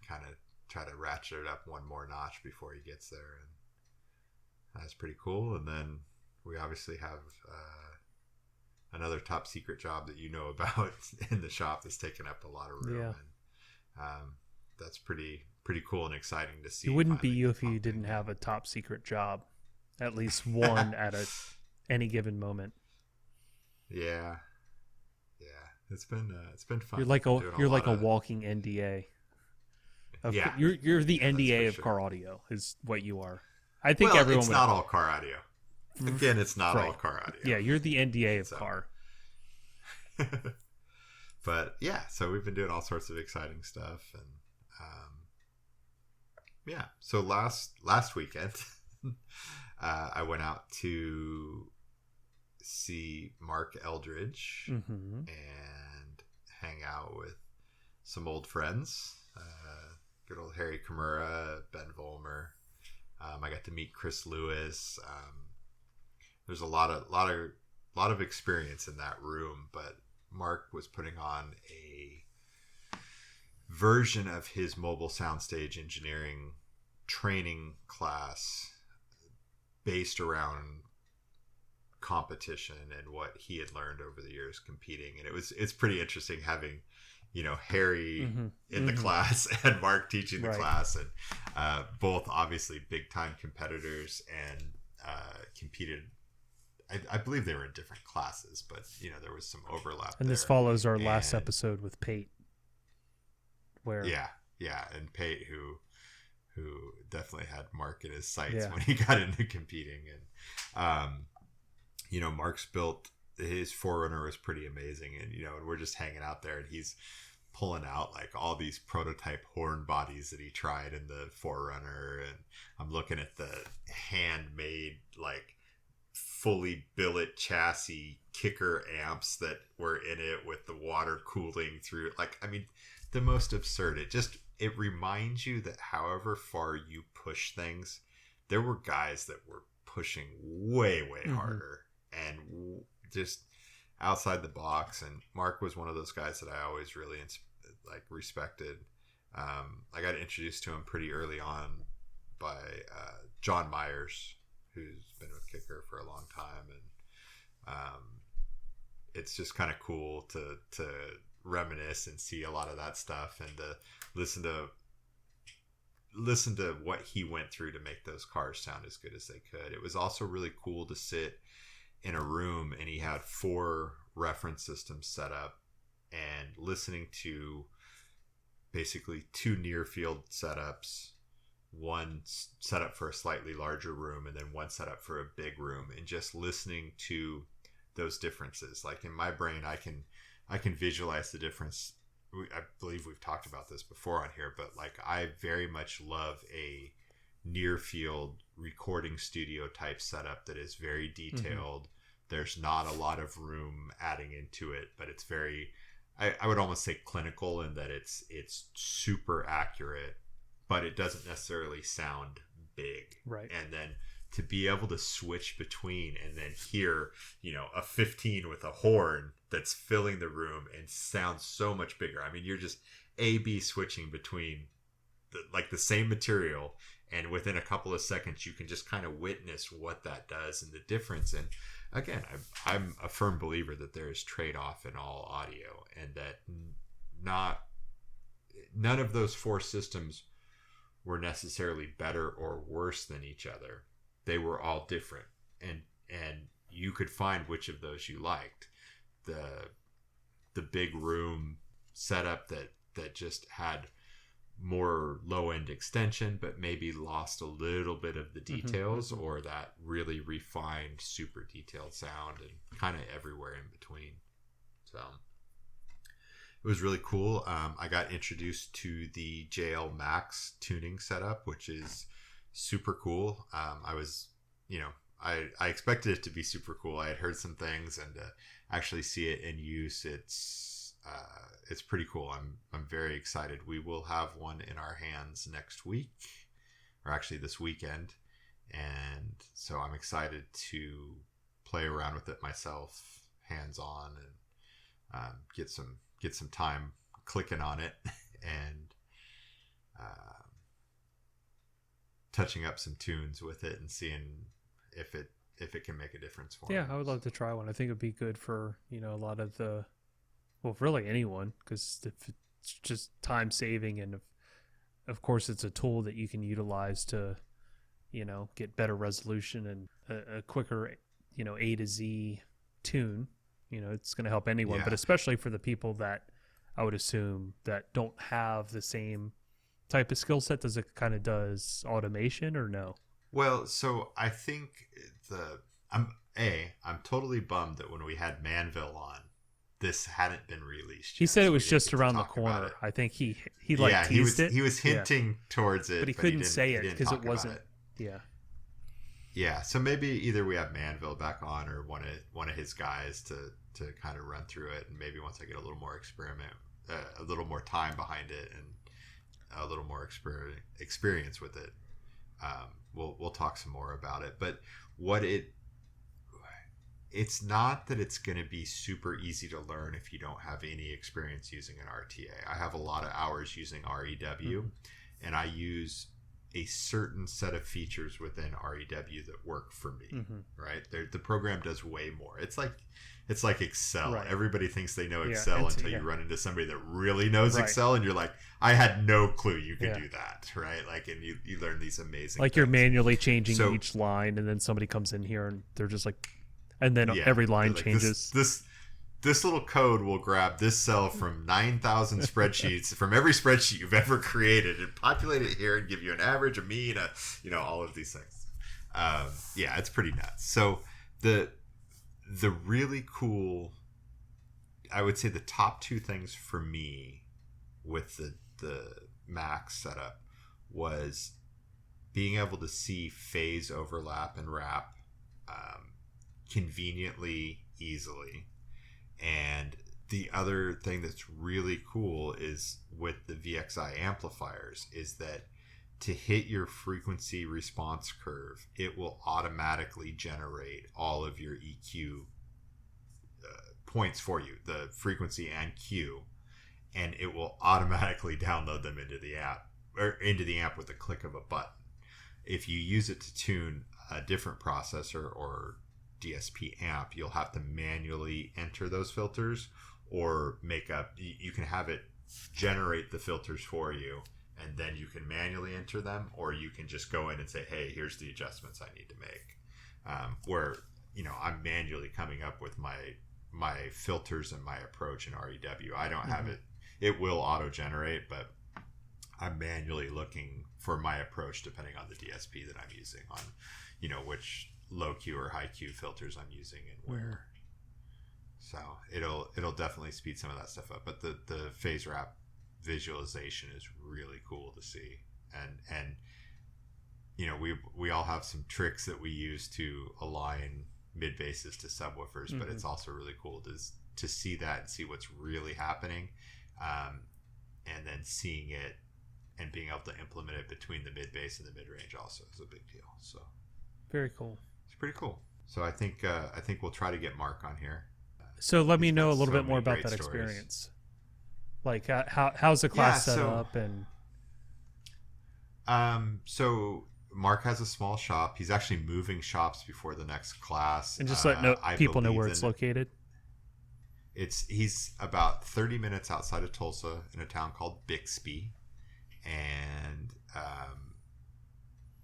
kind of try to ratchet it up one more notch before he gets there, and that's pretty cool. And then we obviously have another top secret job that you know about in the shop that's taken up a lot of room. Yeah. And that's pretty cool and exciting to see. It wouldn't be you if you didn't have a top secret job, at least one at any given moment. Yeah, it's been fun. You're like a walking NDA. You're the NDA of car audio is what you are. I think everyone. It's not all car audio. Again, it's not all car audio. Yeah, you're the NDA of car. But yeah, so we've been doing all sorts of exciting stuff, and so last weekend I went out to see Mark Eldridge and hang out with some old friends, good old Harry Kimura, Ben Volmer. I got to meet Chris Lewis. There's a lot of experience in that room, but Mark was putting on a version of his mobile soundstage engineering training class based around competition and what he had learned over the years competing. And it's pretty interesting having Harry in the class and Mark teaching the class, and both obviously big time competitors, and competed. I believe they were in different classes, but there was some overlap. And this follows our last episode with Pate, where and Pate, who definitely had Mark in his sights when he got into competing, and Mark's built his Forerunner was pretty amazing, and and we're just hanging out there, and he's pulling out like all these prototype horn bodies that he tried in the Forerunner, and I'm looking at the handmade like fully billet chassis kicker amps that were in it with the water cooling through. Like, I mean, the most absurd. It reminds you that however far you push things, there were guys that were pushing way harder and just outside the box. And Mark was one of those guys that I always really respected. I got introduced to him pretty early on by John Myers, who's been with Kicker for a long time, and it's just kind of cool to reminisce and see a lot of that stuff, and to listen to what he went through to make those cars sound as good as they could. It was also really cool to sit in a room, and he had 4 reference systems set up, and listening to basically 2 near field setups, one set up for a slightly larger room, and then one set up for a big room, and just listening to those differences. Like in my brain, I can visualize the difference. I believe we've talked about this before on here, but like I very much love a near field recording studio type setup that is very detailed. There's not a lot of room adding into it, but it's very, I would almost say clinical in that it's super accurate, but it doesn't necessarily sound big. Right. And then to be able to switch between and then hear, a 15 with a horn that's filling the room and sounds so much bigger. I mean, you're just A/B switching between like the same material, and within a couple of seconds you can just kind of witness what that does and the difference. And again, I'm a firm believer that there is trade-off in all audio, and that none of those four systems were necessarily better or worse than each other. They were all different, and you could find which of those you liked. The big room setup that just had more low-end extension but maybe lost a little bit of the details, or that really refined super detailed sound, and kind of everywhere in between. So it was really cool. I got introduced to the JL Max tuning setup, which is super cool. I was, I expected it to be super cool. I had heard some things, and actually see it in use, it's pretty cool. I'm very excited. We will have one in our hands next week, or actually this weekend, and so I'm excited to play around with it myself, hands on, and get some time clicking on it and touching up some tunes with it and seeing if it can make a difference for me. Yeah, I would love to try one. I think it'd be good for, a lot of the, well, really anyone, because it's just time saving, and of course it's a tool that you can utilize to, get better resolution and a quicker, A to Z tune. It's going to help anyone, but especially for the people that I would assume that don't have the same type of skill set. Does it kind of does automation or no? Well, so I think I'm totally bummed that when we had Manville on, this hadn't been released yet. He said it was just around the corner. I think he teased it. He was hinting towards it, but he couldn't say it because it wasn't. Yeah. So maybe either we have Manville back on, or one of his guys to kind of run through it, and maybe once I get a little more a little more time behind it, and a little more experience with it, we'll talk some more about it. But it's not that it's going to be super easy to learn if you don't have any experience using an RTA. I have a lot of hours using REW, and I use a certain set of features within REW that work for me, right? The program does way more. It's like Excel. Right. Everybody thinks they know Excel until you run into somebody that really knows Excel, and you're like, I had no clue you could do that, right? Like, and you learn these amazing things. You're manually changing each line, and then somebody comes in here and they're just like, and then every line changes. This little code will grab this cell from 9,000 spreadsheets, from every spreadsheet you've ever created, and populate it here and give you an average, a mean, all of these things. It's pretty nuts. So the really cool, I would say the top two things for me with the Max setup was being able to see phase overlap and wrap conveniently, easily. And the other thing that's really cool is with the VXI amplifiers is that to hit your frequency response curve, it will automatically generate all of your EQ points for you, the frequency and Q, and it will automatically download them into the amp with the click of a button. If you use it to tune a different processor or DSP amp, you'll have to manually enter those filters, or you can have it generate the filters for you, and then you can manually enter them, or you can just go in and say, hey, here's the adjustments I need to make. Where I'm manually coming up with my filters and my approach in REW. I don't have it will auto generate, but I'm manually looking for my approach depending on the DSP that I'm using, on which low Q or high Q filters I'm using and where. So it'll definitely speed some of that stuff up. But the phase wrap visualization is really cool to see, and we all have some tricks that we use to align mid basses to subwoofers, but it's also really cool to see that and see what's really happening, and then seeing it and being able to implement it between the mid bass and the mid range also is a big deal. So very cool. It's pretty cool. So I think we'll try to get Mark on here. So let me know a little bit more about that experience. Like how's the class set up? And So Mark has a small shop. He's actually moving shops before the next class. And just let people know where it's in, located. He's about 30 minutes outside of Tulsa in a town called Bixby, and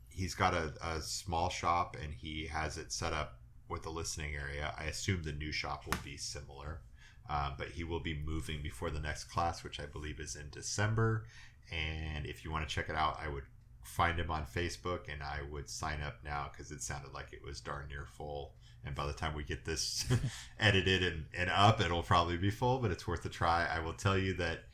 he's got a small shop, and he has it set up with a listening area. I assume the new shop will be similar, but he will be moving before the next class, which I believe is in December. And if you want to check it out, I would find him on Facebook, and I would sign up now because it sounded like it was darn near full. And by the time we get this edited and up, it'll probably be full, but it's worth a try. I will tell you that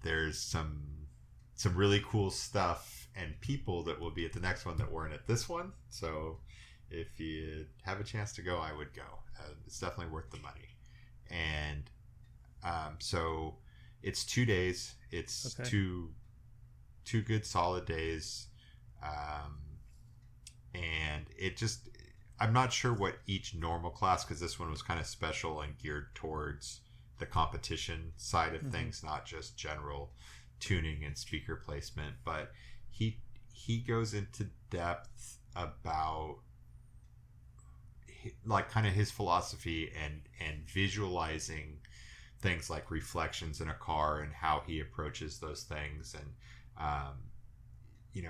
there's some really cool stuff and people that will be at the next one that weren't at this one. So if you have a chance to go, I would go. It's definitely worth the money. And so it's 2 days. It's okay. two good solid days. And it just, I'm not sure what each normal class, because this one was kind of special and geared towards the competition side of things, not just general tuning and speaker placement. But he goes into depth about like kind of his philosophy and visualizing things like reflections in a car and how he approaches those things. And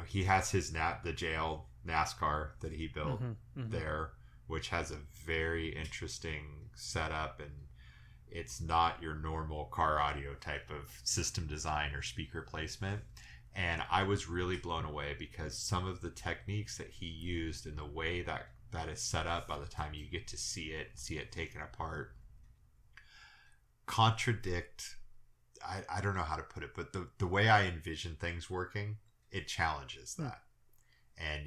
he has his the JL NASCAR that he built there, which has a very interesting setup, and it's not your normal car audio type of system design or speaker placement. And I was really blown away because some of the techniques that he used and the way that is set up, by the time you get to see it taken apart, contradict, I don't know how to put it, but the way I envision things working, it challenges that. And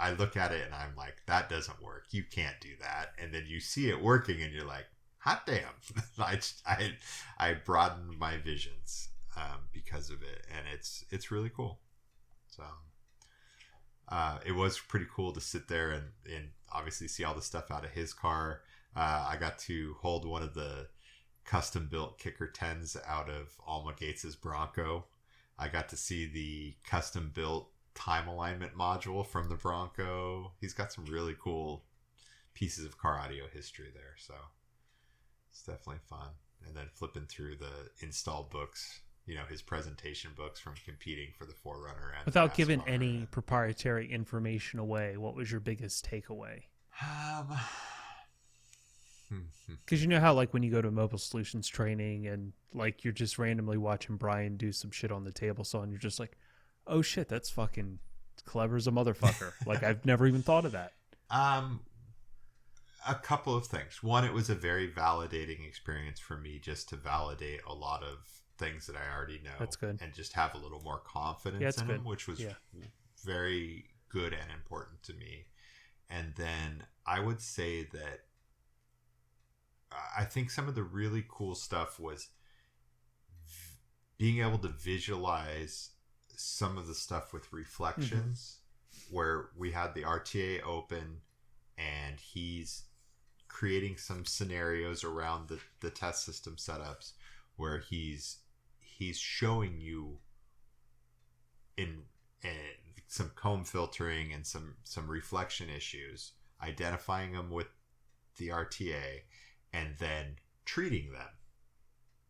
I look at it and I'm like, that doesn't work. You can't do that. And then you see it working and you're like, hot damn. I broadened my visions because of it, and it's really cool. So it was pretty cool to sit there and obviously see all the stuff out of his car. I got to hold one of the custom built kicker 10s out of Alma Gates's Bronco. I got to see the custom built time alignment module from the Bronco. He's got some really cool pieces of car audio history there, so it's definitely fun. And then flipping through the install books, his presentation books from competing for the Forerunner. And without giving any proprietary information away, what was your biggest takeaway? Because you know how, like, when you go to Mobile Solutions training and, like, you're just randomly watching Brian do some shit on the table saw, and you're just like, oh shit, that's fucking clever as a motherfucker. Like, I've never even thought of that. A couple of things. One, it was a very validating experience for me, just to validate a lot of things that I already know. That's good. And just have a little more confidence in them, which was very good and important to me. And then I would say that I think some of the really cool stuff was being able to visualize some of the stuff with reflections, where we had the RTA open and he's creating some scenarios around the test system setups where he's showing you in some comb filtering and some reflection issues, identifying them with the RTA, and then treating them,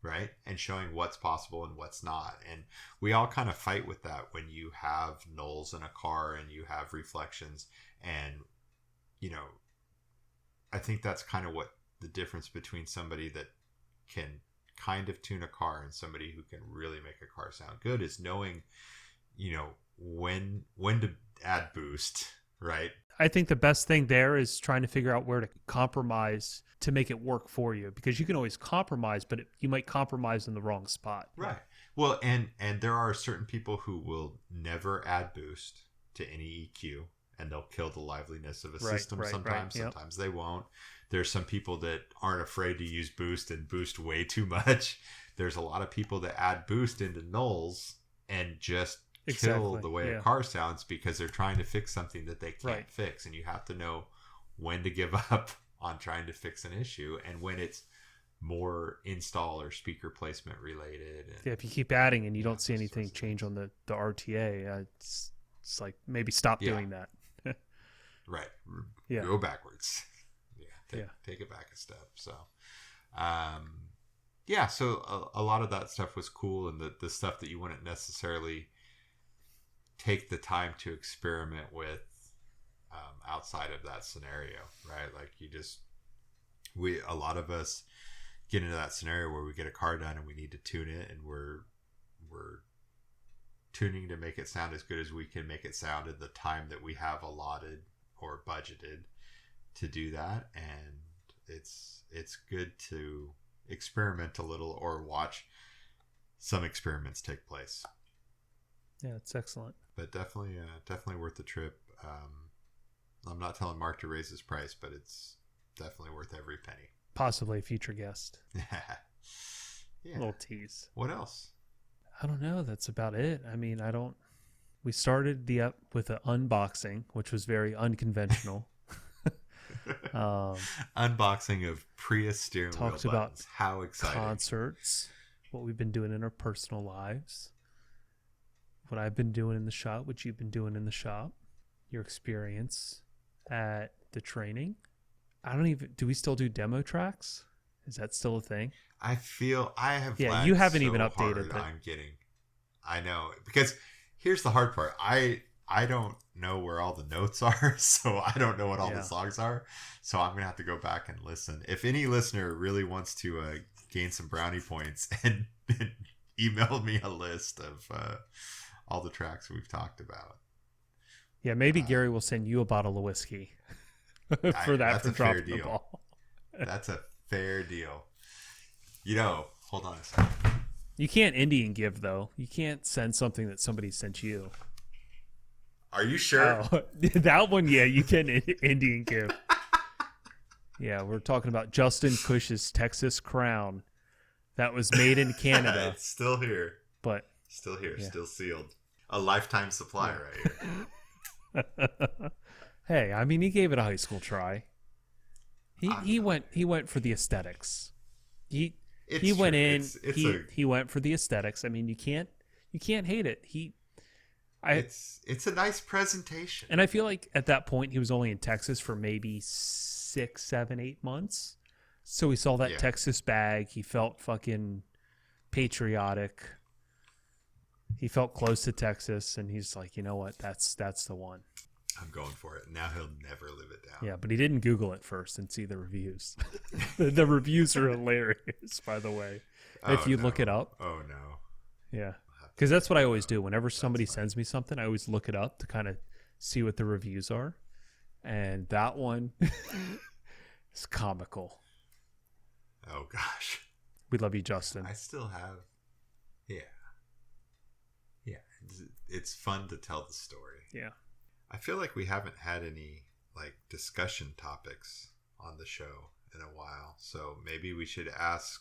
right? And showing what's possible and what's not. And we all kind of fight with that when you have nulls in a car and you have reflections. And, I think that's kind of what the difference between somebody that can kind of tune a car and somebody who can really make a car sound good is knowing, when to add boost, right? I think the best thing there is trying to figure out where to compromise to make it work for you, because you can always compromise, but you might compromise in the wrong spot. Right. Well, and there are certain people who will never add boost to any EQ, and they'll kill the liveliness of a system sometimes. Yep. Sometimes they won't. There's some people that aren't afraid to use boost and boost way too much. There's a lot of people that add boost into nulls and just kill the way a car sounds because they're trying to fix something that they can't fix. And you have to know when to give up on trying to fix an issue and when it's more install or speaker placement related. And, Yeah, if you keep adding and you don't see those anything sorts of change on the RTA, it's like maybe stop doing that. Right. Yeah. Go backwards. Yeah. Yeah. Take it back a step. So, so a lot of that stuff was cool, and the stuff that you wouldn't necessarily take the time to experiment with outside of that scenario, right? Like a lot of us get into that scenario where we get a car done and we need to tune it, and we're tuning to make it sound as good as we can make it sound in the time that we have allotted or budgeted to do that. And it's good to experiment a little or watch some experiments take place. Yeah, it's excellent. But definitely worth the trip. I'm not telling Mark to raise his price, but it's definitely worth every penny. Possibly a future guest. Yeah. Little tease. What else? I don't know. That's about it. I mean, we started with an unboxing, which was very unconventional. Unboxing of Prius steering wheel Talked buttons. about How exciting. concerts, what we've been doing in our personal lives, what I've been doing in the shop, what you've been doing in the shop, your experience at the training. Do we still do demo tracks? Is that still a thing? I have Yeah, you haven't so even updated hard that. I know, because here's the hard part. I don't know where all the notes are, so I don't know what all the songs are. So I'm gonna have to go back and listen. If any listener really wants to gain some brownie points and email me a list of all the tracks we've talked about. Yeah, maybe Gary will send you a bottle of whiskey for dropping the ball. That's a fair deal. Hold on a second. You can't Indian give, though. You can't send something that somebody sent you. Are you sure? Oh, that one, yeah, you can Indian give. Yeah, we're talking about Justin Cush's Texas Crown. That was made in Canada. It's still here. But still here, still sealed. A lifetime supply right here. Hey, I mean, he gave it a high school try. He went for the aesthetics. He went in. He went for the aesthetics. I mean, you can't hate it. It's a nice presentation. And I feel like at that point he was only in Texas for maybe 6, 7, 8 months. So he saw that Texas bag. He felt fucking patriotic. He felt close to Texas, and he's like, you know what? That's the one. I'm going for it. Now he'll never live it down. Yeah, but he didn't Google it first and see the reviews. The reviews are hilarious, by the way. If you look it up. Oh, no. Yeah. Because that's what I always do. Whenever somebody sends me something, I always look it up to kind of see what the reviews are. And that one is comical. Oh, gosh. We love you, Justin. I still have. Yeah. Yeah. It's fun to tell the story. Yeah. I feel like we haven't had any discussion topics on the show in a while. So maybe we should ask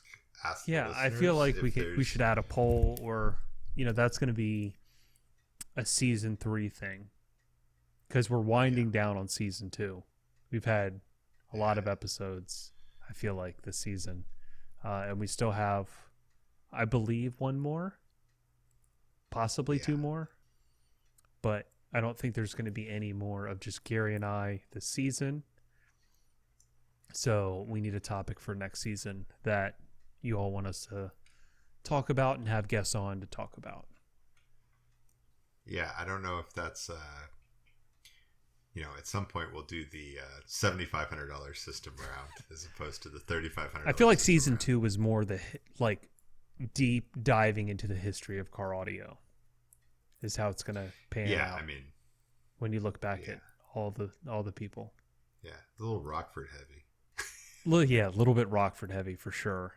Yeah, I feel like we should add a poll, or that's going to be a season 3 thing, because we're winding down on season 2. We've had a lot of episodes, I feel like, this season, and we still have, I believe, one more, possibly 2 more, but I don't think there's going to be any more of just Gary and I this season. So we need a topic for next season that you all want us to talk about and have guests on to talk about. Yeah, I don't know if that's, at some point we'll do the $7,500 system round as opposed to the $3,500. I feel like season 2 was more the deep diving into the history of car audio is how it's going to pan out. Yeah, I mean, when you look back at all the people. Yeah, a little Rockford heavy. A little bit Rockford heavy for sure.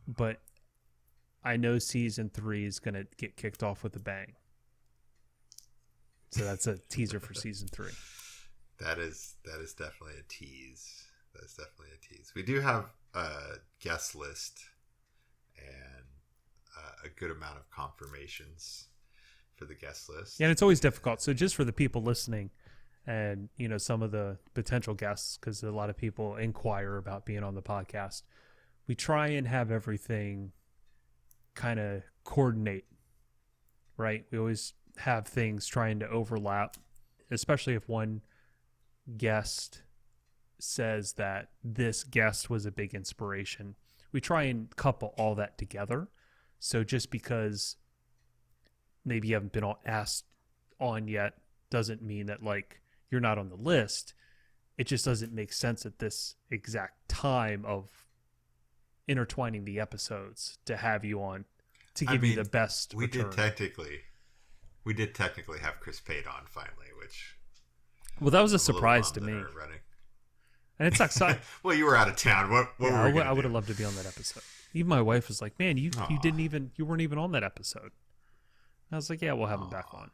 But I know season 3 is going to get kicked off with a bang. So that's a teaser for season 3. That is definitely a tease. That's definitely a tease. We do have a guest list and a good amount of confirmations for the guest list. Yeah, and it's always difficult. So just for the people listening, and some of the potential guests, because a lot of people inquire about being on the podcast. We try and have everything kind of coordinate, right? We always have things trying to overlap, especially if one guest says that this guest was a big inspiration. We try and couple all that together. So just because maybe you haven't been asked on yet doesn't mean that like you're not on the list. It just doesn't make sense at this exact time of intertwining the episodes to have you on to give you the best return. We did technically have Chris Pate on finally, which that was a surprise to me. And it's exciting. Well, you were out of town. What I would have loved to be on that episode. Even my wife was like, "Man, you weren't even on that episode." I was like, "Yeah, we'll have him back on."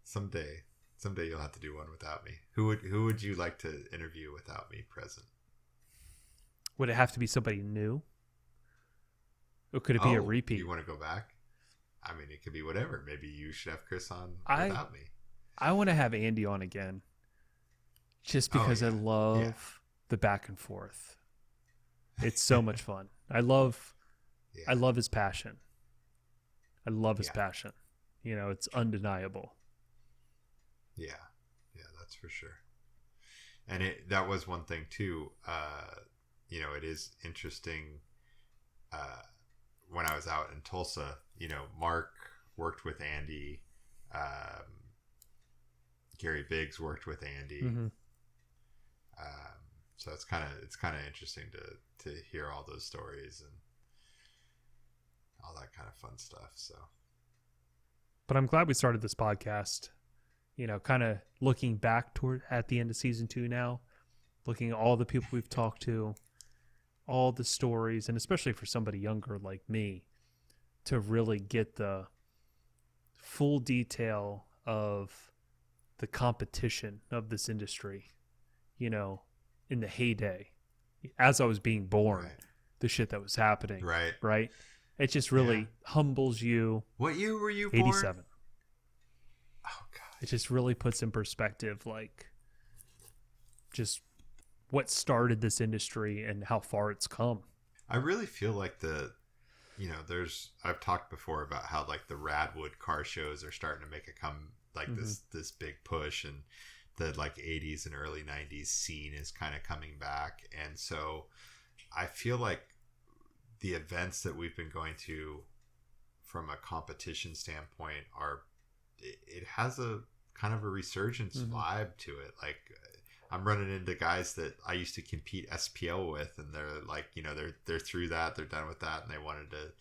Someday you'll have to do one without me. Who would you like to interview without me present? Would it have to be somebody new? Or could it be a repeat? You want to go back? I mean, it could be whatever. Maybe you should have Chris on without me. I want to have Andy on again. Just because I love the back and forth. It's so much fun. I love his passion. I love his passion. It's undeniable. Yeah, that's for sure. And that was one thing too. It is interesting. When I was out in Tulsa, Mark worked with Andy. Gary Biggs worked with Andy. Mm-hmm. So it's kind of interesting to hear all those stories and all that kind of fun stuff. So, but I'm glad we started this podcast. Kind of looking back at the end of season 2 now, looking at all the people we've talked to, all the stories, and especially for somebody younger like me, to really get the full detail of the competition of this industry, in the heyday, as I was being born, the shit that was happening. Right. It just really humbles you. What year were you born? 87. Oh, God. It just really puts in perspective, like, just what started this industry and how far it's come. I really feel like I've talked before about how like the Radwood car shows are starting to make this big push, and the like 80s and early 90s scene is kind of coming back. And so I feel like the events that we've been going to from a competition standpoint it has a kind of a resurgence vibe to it. Like I'm running into guys that I used to compete SPL with, and they're like, they're through that, they're done with that, and they wanted to,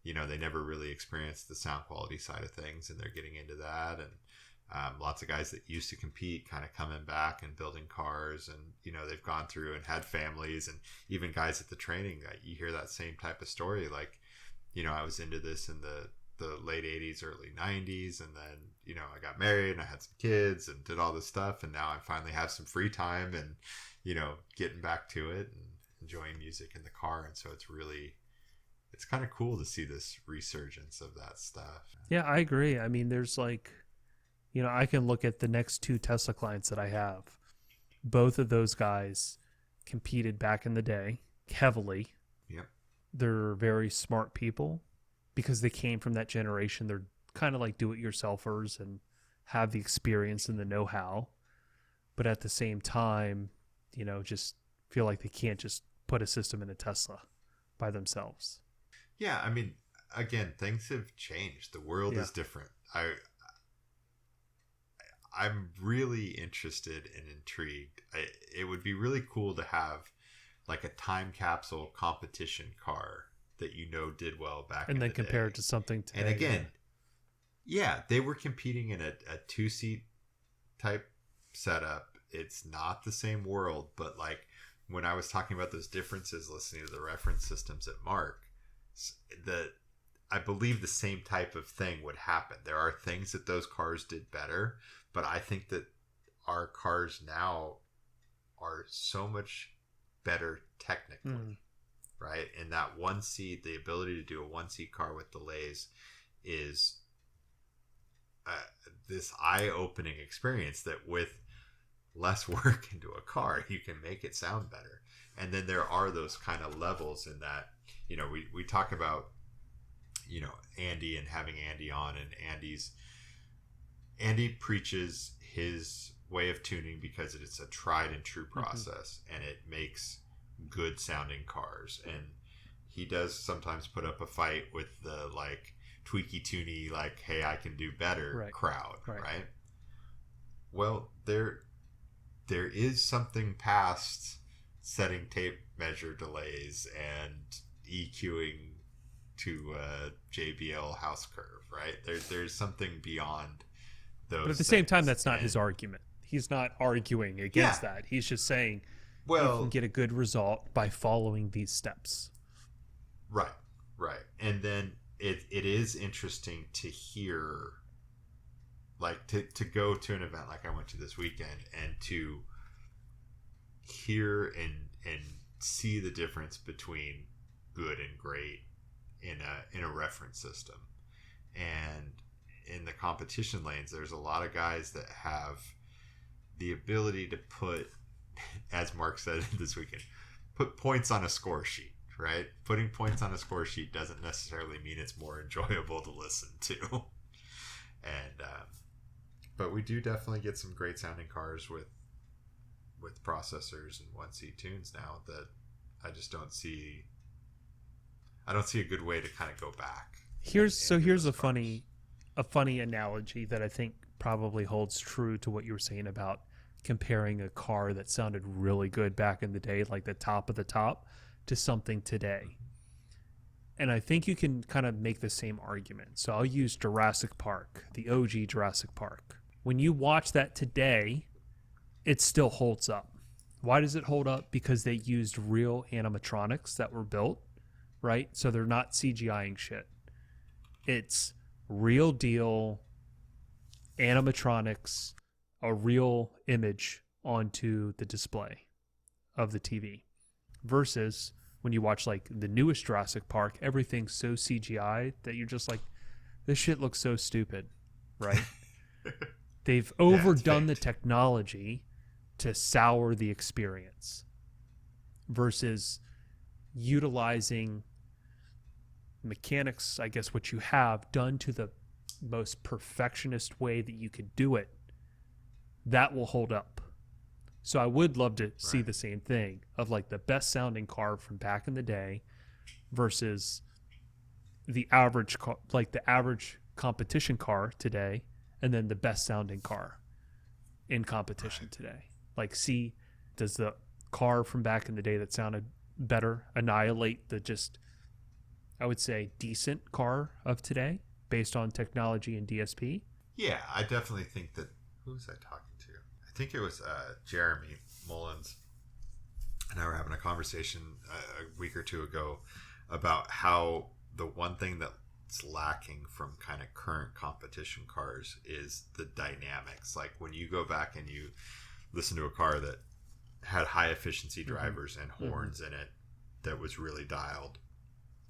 they never really experienced the sound quality side of things, and they're getting into that. And lots of guys that used to compete kind of coming back and building cars, and they've gone through and had families, and even guys at the training, you hear that same type of story. Like, I was into this in the late 80s, early 90s, and then I got married and I had some kids and did all this stuff, and now I finally have some free time and getting back to it and enjoying music in the car. And so it's kind of cool to see this resurgence of that stuff. Yeah, I agree. I mean, there's like, I can look at the next 2 Tesla clients that I have. Both of those guys competed back in the day heavily. Yep. They're very smart people because they came from that generation. They're kind of like do-it-yourselfers and have the experience and the know-how. But at the same time, just feel like they can't just put a system in a Tesla by themselves. Yeah, I mean, again, things have changed. The world is different. I'm really interested and intrigued. It would be really cool to have like a time capsule competition car that did well back in the day. And then compare it to something today. And again, they were competing in a 2-seat type setup. It's not the same world, but like when I was talking about those differences, listening to the reference systems at Mark, I believe the same type of thing would happen. There are things that those cars did better, but I think that our cars now are so much better technically, right? And that 1-seat, the ability to do a 1-seat car with delays is this eye-opening experience that with less work into a car, you can make it sound better. And then there are those kind of levels in that, we talk about, Andy and having Andy on, and Andy preaches his way of tuning because it's a tried and true process, and it makes good sounding cars. And he does sometimes put up a fight with the like tweaky toony, like, hey, I can do better crowd, right? Well, there is something past setting tape measure delays and EQing to JBL house curve, right? There's something beyond those. But at the same time, that's not his argument. He's not arguing against that. He's just saying, you can get a good result by following these steps. Right. And then it is interesting to hear, like, to go to an event like I went to this weekend and to hear and see the difference between good and great in a reference system. And in the competition lanes, there's a lot of guys that have the ability to put, as Mark said this weekend, put points on a score sheet, right? Putting points on a score sheet doesn't necessarily mean it's more enjoyable to listen to. And but we do definitely get some great sounding cars with processors and 1C tunes now that I just don't see a good way to kind of go back. Here's a funny analogy that I think probably holds true to what you were saying about comparing a car that sounded really good back in the day, like the top of the top, to something today. And I think you can kind of make the same argument. So I'll use Jurassic Park, the OG Jurassic Park. When you watch that today, it still holds up. Why does it hold up? Because they used real animatronics that were built, right? So they're not CGIing shit. It's real deal animatronics, a real image onto the display of the TV. Versus when you watch like the newest Jurassic Park, everything's so CGI that you're just like, this shit looks so stupid, right? They've overdone the technology to sour the experience versus utilizing mechanics, I guess, what you have done to the most perfectionist way that you could do it. That will hold up. So I would love to see the same thing of like the best sounding car from back in the day versus the average car, like the average competition car today, and then the best sounding car in competition today. Like, see, does the car from back in the day that sounded better annihilate the just, I would say, decent car of today based on technology and DSP? Yeah, I definitely think that. Who was I talking to? I think it was Jeremy Mullins and I were having a conversation a week or two ago about how the one thing that's lacking from kind of current competition cars is the dynamics. Like when you go back and you listen to a car that had high efficiency drivers and horns in it that was really dialed,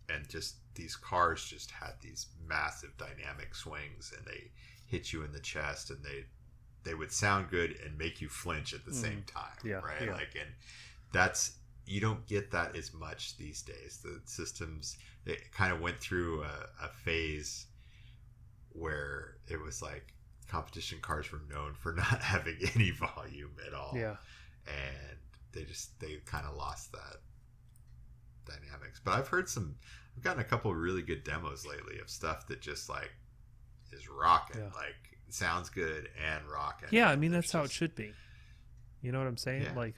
and just these cars just had these massive dynamic swings and they hit you in the chest and they would sound good and make you flinch at the same time, right? Like, and that's, you don't get that as much these days. The systems, they kind of went through a phase where it was like competition cars were known for not having any volume at all. Yeah. And they kind of lost that dynamics. But I've gotten a couple of really good demos lately of stuff that just like is rocking, like sounds good and rocking. Yeah, I mean, that's how it should be. You know what I'm saying? Yeah. Like,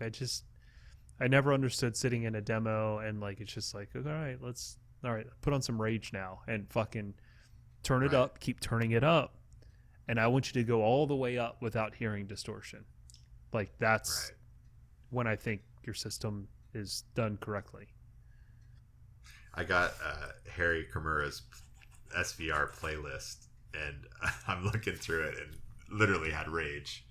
I never understood sitting in a demo and like, it's just like, all right, put on some Rage now and fucking turn it up, keep turning it up. And I want you to go all the way up without hearing distortion. Like, that's when I think your system is done correctly. I got Harry Kimura's SVR playlist, and I'm looking through it, and literally had Rage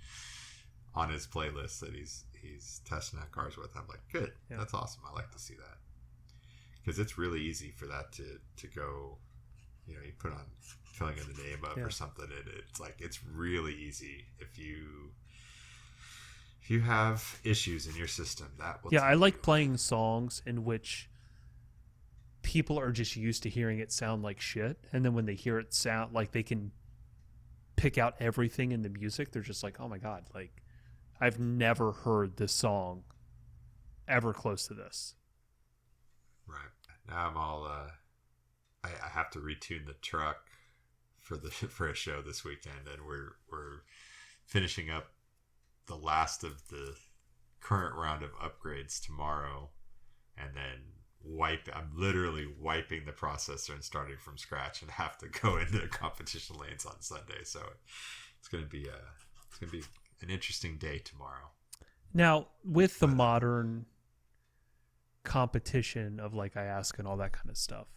on his playlist that he's testing out cars with. I'm like, good, that's awesome. I like to see that because it's really easy for that to go you put on filling in the name of or something, and it's like it's really easy if you have issues in your system. That will I like playing songs in which people are just used to hearing it sound like shit, and then when they hear it sound like they can pick out everything in the music, they're just like, oh my god, like I've never heard this song ever close to this. Right. Now I'm all I have to retune the truck for a show this weekend, and we're finishing up the last of the current round of upgrades tomorrow, and then I'm literally wiping the processor and starting from scratch, and have to go into competition lanes on Sunday. So it's gonna be an interesting day tomorrow. Now, with the modern competition of like IASC and all that kind of stuff,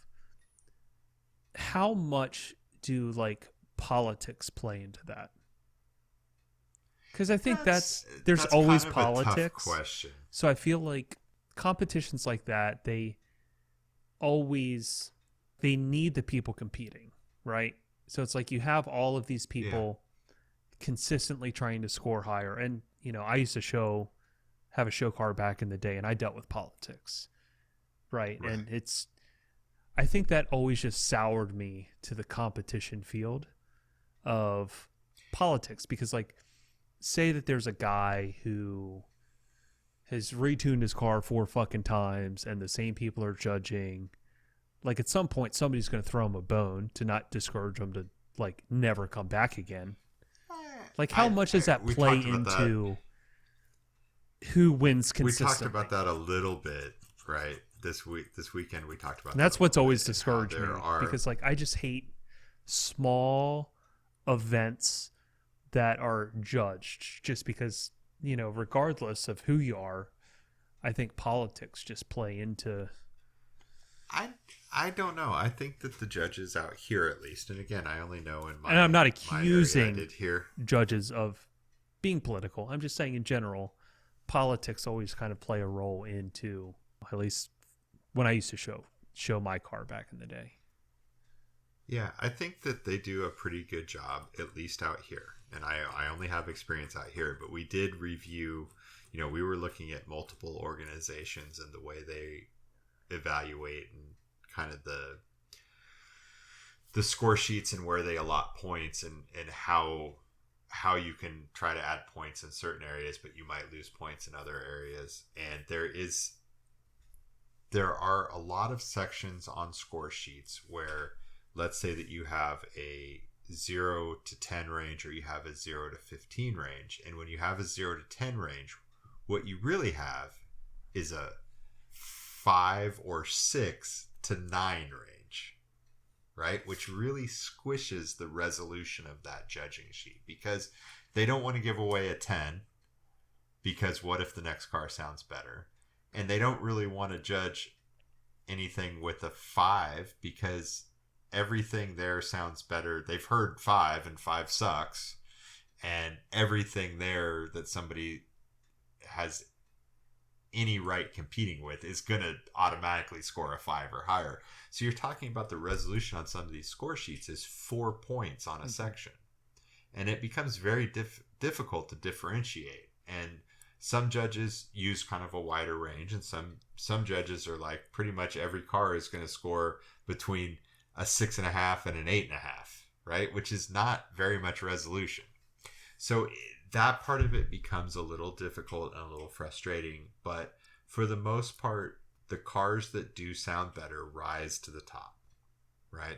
how much do like politics play into that? Because I think there's always kind of politics. a tough question. So I feel like competitions like that, they need the people competing, right? So it's like you have all of these people consistently trying to score higher. And, I used to have a show car back in the day, and I dealt with politics, right? And I think that always just soured me to the competition field of politics, because like, say that there's a guy who has retuned his car 4 fucking times and the same people are judging. Like, at some point, somebody's going to throw him a bone to not discourage him to, like, never come back again. Like, how much does that play into who wins consistently? We talked about that a little bit, right? This weekend we talked about and that's what's always discouraged me. Because, like, I just hate small events that are judged just because, regardless of who you are, I think politics just play into. I don't know. I think that the judges out here, at least, and again, I only know in my. And I'm not accusing here judges of being political. I'm just saying in general, politics always kind of play a role into, at least when I used to show my car back in the day. Yeah, I think that they do a pretty good job, at least out here. And I only have experience out here, but we did review, we were looking at multiple organizations and the way they evaluate and kind of the score sheets and where they allot points and how you can try to add points in certain areas, but you might lose points in other areas. And there are a lot of sections on score sheets where, let's say that you have a 0 to 10 range, or you have a 0 to 15 range. And when you have a 0 to 10 range, what you really have is a 5 or 6 to 9 range, right? Which really squishes the resolution of that judging sheet, because they don't want to give away a 10, because what if the next car sounds better? And they don't really want to judge anything with a 5 because everything there sounds better. They've heard 5 and 5 sucks, and everything there that somebody has any right competing with is going to automatically score a 5 or higher. So you're talking about the resolution on some of these score sheets is 4 points on a section, and it becomes very difficult to differentiate. And some judges use kind of a wider range, and some judges are like, pretty much every car is going to score between a 6.5 and an 8.5, right? Which is not very much resolution. So that part of it becomes a little difficult and a little frustrating. But for the most part, the cars that do sound better rise to the top, right?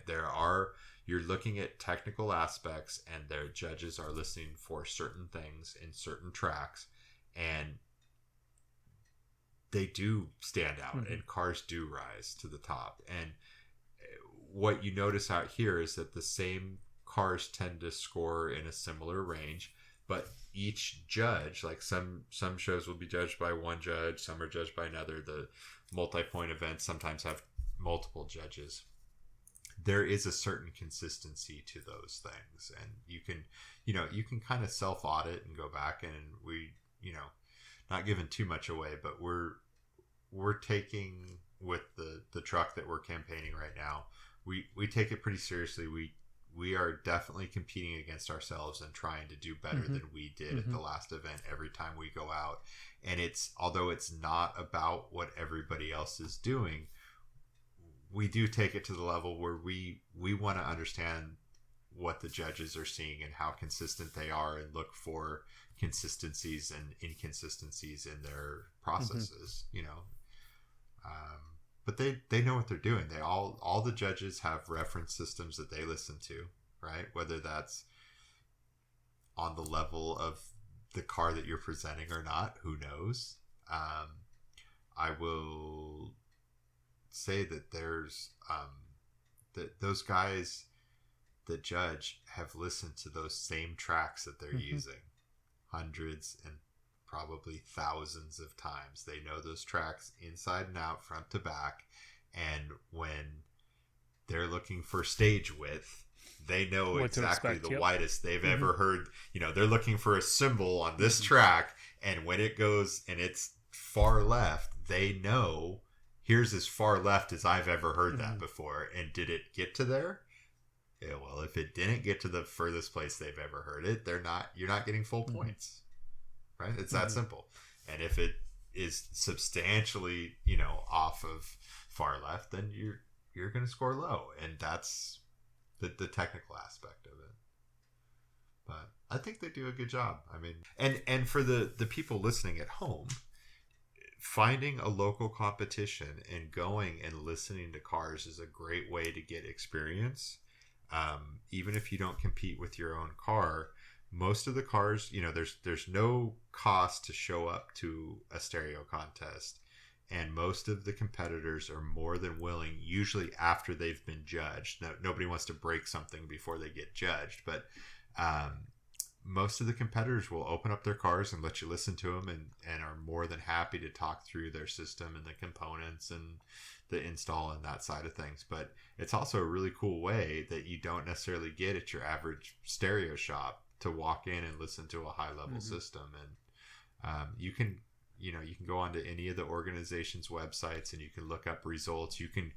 You're looking at technical aspects, and their judges are listening for certain things in certain tracks, and they do stand out, and cars do rise to the top. And what you notice out here is that the same cars tend to score in a similar range, but each judge, like some shows will be judged by one judge, some are judged by another. The multi-point events sometimes have multiple judges. There is a certain consistency to those things, and you can kind of self-audit and go back, and we, not giving too much away, but we're taking, with the truck that we're campaigning right now, we take it pretty seriously. We are definitely competing against ourselves and trying to do better than we did at the last event every time we go out. And although it's not about what everybody else is doing, we do take it to the level where we want to understand what the judges are seeing and how consistent they are, and look for consistencies and inconsistencies in their processes, but they know what they're doing. They all the judges have reference systems that they listen to, right? Whether that's on the level of the car that you're presenting or not, who knows? I will say that there's that those guys that judge have listened to those same tracks that they're using hundreds and probably thousands of times. They know those tracks inside and out, front to back, and when they're looking for stage width, they know What exactly expect, the widest they've ever heard. They're looking for a symbol on this track, and when it goes and it's far left, they know here's as far left as I've ever heard that before. And did it get to there? Yeah, well, if it didn't get to the furthest place they've ever heard it, you're not getting full points. Right? It's that simple. And if it is substantially, off of far left, then you're going to score low. And that's the technical aspect of it. But I think they do a good job. I mean, and for the people listening at home, finding a local competition and going and listening to cars is a great way to get experience. Even if you don't compete with your own car, most of the cars, there's no cost to show up to a stereo contest, and most of the competitors are more than willing, usually after they've been judged. Now, nobody wants to break something before they get judged, but most of the competitors will open up their cars and let you listen to them, and are more than happy to talk through their system and the components and the install and that side of things. But it's also a really cool way that you don't necessarily get at your average stereo shop, to walk in and listen to a high level system. And you can go onto any of the organization's websites and you can look up results. You can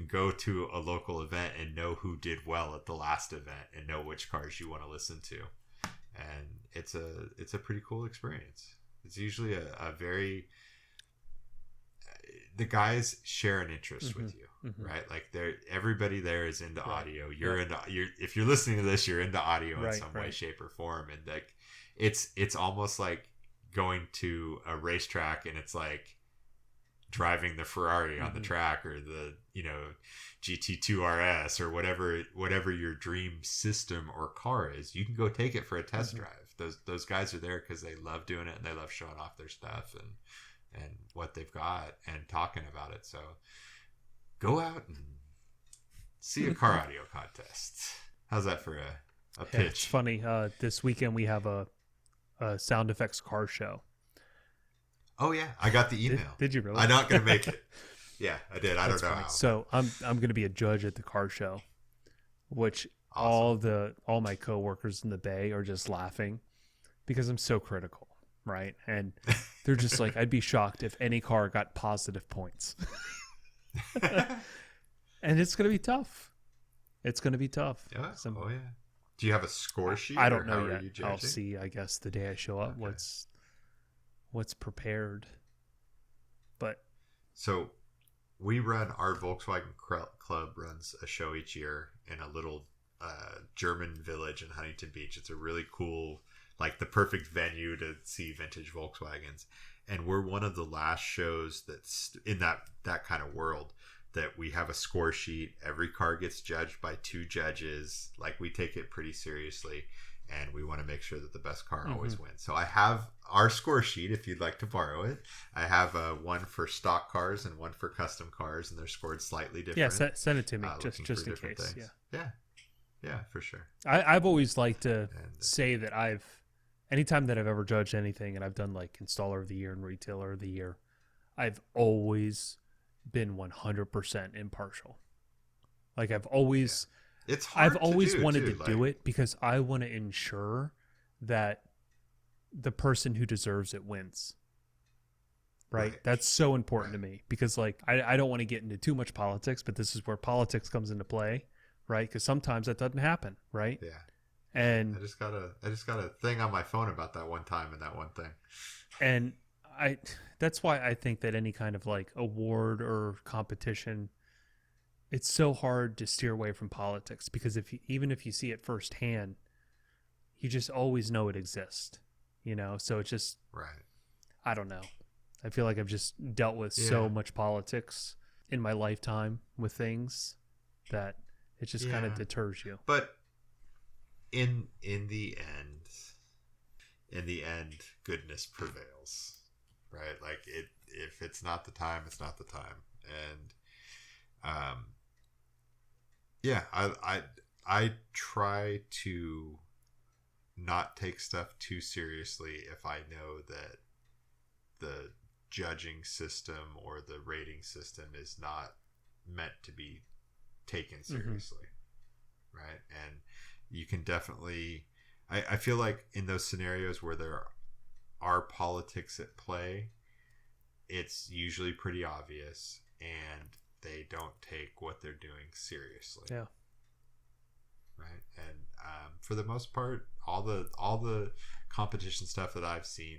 go to a local event and know who did well at the last event and know which cars you want to listen to. And it's a pretty cool experience. It's usually a very, the guys share an interest with you, right? Like everybody there is into audio. If you're listening to this, you're into audio in some way, shape, or form. And like, it's almost like going to a racetrack and it's like driving the Ferrari on the track, or the GT2 RS, or whatever your dream system or car is. You can go take it for a test drive. Those guys are there because they love doing it and they love showing off their stuff and what they've got and talking about it. So go out and see a car audio contest. How's that for a pitch? It's funny. This weekend we have a sound effects car show. Oh yeah, I got the email. Did you really? I'm not gonna make it. Yeah, I did. I don't know how. So I'm gonna be a judge at the car show, which awesome. all my coworkers in the Bay are just laughing because I'm so critical, right? And they're just like, I'd be shocked if any car got positive points. And it's gonna be tough. It's gonna be tough. Yeah. Oh yeah. Do you have a score sheet? I don't know yet. I'll see, I guess, the day I show up, okay, what's prepared. But so we run, our Volkswagen Club runs a show each year in a little German village in Huntington Beach. It's a really cool, like the perfect venue to see vintage Volkswagens. And we're one of the last shows that's in that kind of world, that we have a score sheet. Every car gets judged by two judges. Like, we take it pretty seriously, and we want to make sure that the best car always wins. So I have our score sheet, if you'd like to borrow it. I have one for stock cars and one for custom cars, and they're scored slightly different. Yeah, send it to me, just in case. Things. Yeah, for sure. I've always liked to say that anytime that I've ever judged anything, and I've done like installer of the year and retailer of the year, I've always been 100% impartial. Like, I've always wanted to do it because I want to ensure that the person who deserves it wins. right? Right. That's so important Right. to me because like I don't want to get into too much politics, but this is where politics comes into play, right? Because sometimes that doesn't happen, right? Yeah. And I just got a thing on my phone about that one time and that one thing. and I that's why I think that any kind of like award or competition, it's so hard to steer away from politics because even if you see it firsthand, you just always know it exists, So it's just, Right. I don't know. I feel like I've just dealt with Yeah. so much politics in my lifetime with things that it just kind of Yeah. deters you. But in the end, goodness prevails, right? Like if it's not the time, it's not the time. And yeah, I try to not take stuff too seriously if I know that the judging system or the rating system is not meant to be taken seriously, right? And you can definitely, I feel like in those scenarios where there are politics at play, it's usually pretty obvious and they don't take what they're doing seriously. Yeah. Right. And for the most part, all the competition stuff that I've seen,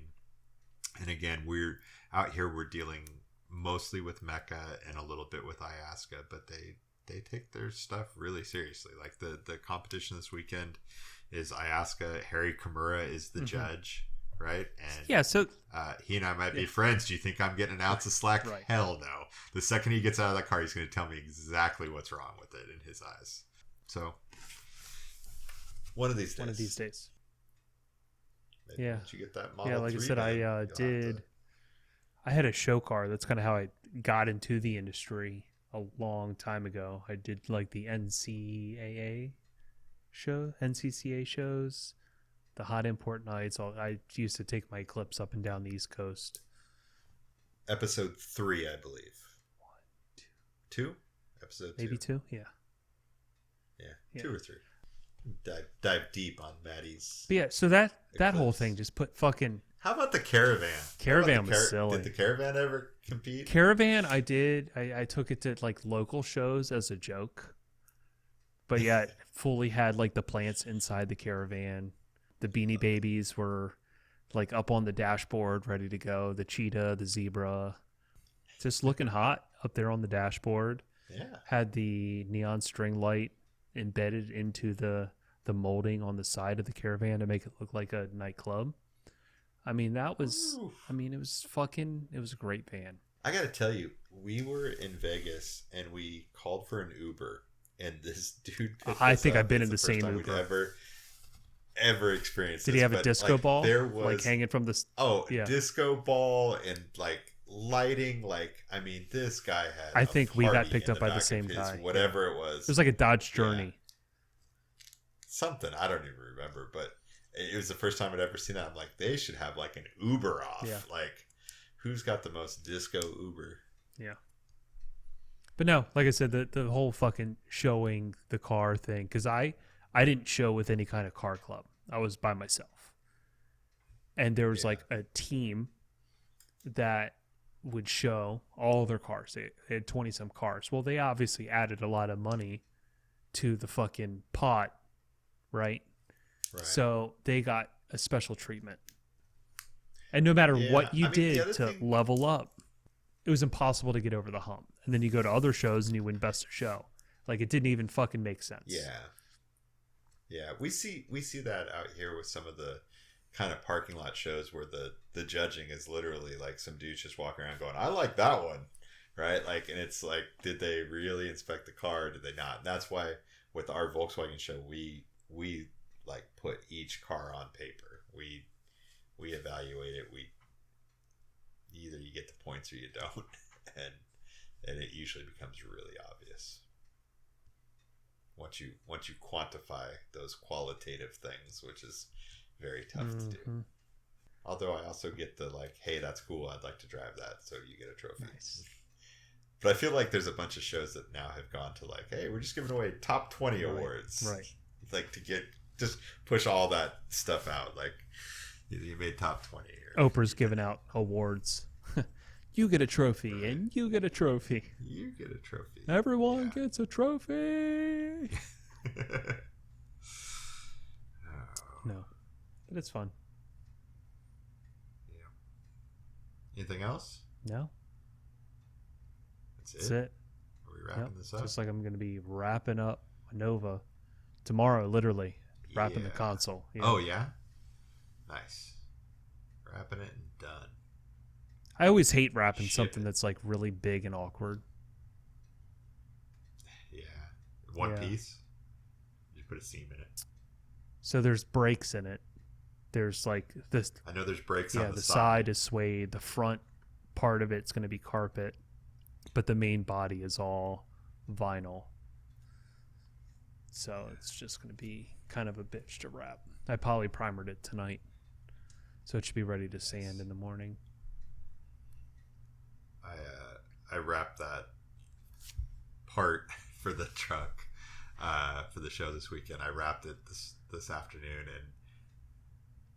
and again, we're out here, we're dealing mostly with Mecca and a little bit with Ayahuasca, but they take their stuff really seriously. Like the competition this weekend is Ayahuasca. Harry Kimura is the judge, right? And Yeah, so he and I might be friends. Do you think I'm getting an ounce of slack? Right. Hell no. The second he gets out of that car, he's going to tell me exactly what's wrong with it in his eyes. So one of these days. one of these days. Maybe Yeah. once you get that Model Yeah, like I 3, said, man, you'll have to- I had a show car. That's kind of how I got into the industry a long time ago. I did like the NCCA shows, the hot import nights. I used to take my Eclipse up and down the East Coast. Episode 3, I believe. 2? Episode 2. Maybe 2? Yeah. Yeah, 2 or 3. Dive deep on Maddie's. But yeah, so that whole Eclipse. thing just put fucking... How about the Caravan? Caravan was silly. Did the Caravan ever compete? Caravan, I did. I took it to like local shows as a joke. But yeah, it fully had like the plants inside the Caravan. The Beanie Babies were like up on the dashboard, ready to go. The cheetah, the zebra, just looking hot up there on the dashboard. Yeah. Had the neon string light embedded into the molding on the side of the Caravan to make it look like a nightclub. I mean, that was, Ooh. it was a great van. I got to tell you, we were in Vegas and we called for an Uber, and this dude. picked I us think up. I've been It's in the first same time we'd Uber. ever experienced. Did this, he have a but, disco like, ball? There was like hanging from the... yeah. disco ball and like lighting. Like, I mean, this guy had. I a think we got party picked in up by the back of same his guy. Whatever it was. It was like a Dodge Journey. Something I don't even remember, but it was the first time I'd ever seen that. I'm like, they should have like an Uber off. Yeah. Like, who's got the most disco Uber? Yeah. But no, like I said, the whole fucking showing the car thing, because I didn't show with any kind of car club. I was by myself. And there was like a team that would show all their cars. They had 20 some cars. Well, they obviously added a lot of money to the fucking pot, right? Right. So they got a special treatment. And no matter Yeah, what you I mean, the did other to thing- level up, it was impossible to get over the hump. And then you go to other shows and you win best of show. Like, it didn't even fucking make sense. Yeah, we see that out here with some of the kind of parking lot shows where the judging is literally like some dudes just walking around going, I like that one, right? Like, and it's like, did they really inspect the car? Did they not? And that's why with our Volkswagen show, we like put each car on paper. We evaluate it. We either you get the points or you don't, and it usually becomes really obvious once you quantify those qualitative things, which is very tough to do. Although I also get the like, hey, that's cool, I'd like to drive that, so you get a trophy. Nice. But I feel like there's a bunch of shows that now have gone to like, hey, we're just giving away top 20 awards, Right. Like to get just push all that stuff out. Like you made top 20 or Oprah's giving out awards You get a trophy, and you get a trophy. You get a trophy. Everyone gets a trophy. No, but it's fun. Yeah. Anything else? No. That's it. Are we wrapping this up? Just like I'm going to be wrapping up Nova tomorrow, literally. Wrapping the console. Yeah. Oh, yeah? Nice. Wrapping it and done. I always hate wrapping something that's like really big and awkward. Yeah. One piece? You put a seam in it. So there's breaks in it. There's like this. I know there's breaks on the side. Yeah, the side is suede. The front part of it's going to be carpet. But the main body is all vinyl. So it's just going to be kind of a bitch to wrap. I poly primered it tonight. So it should be ready to sand in the morning. I wrapped that part for the truck for the show this weekend. I wrapped it this afternoon, and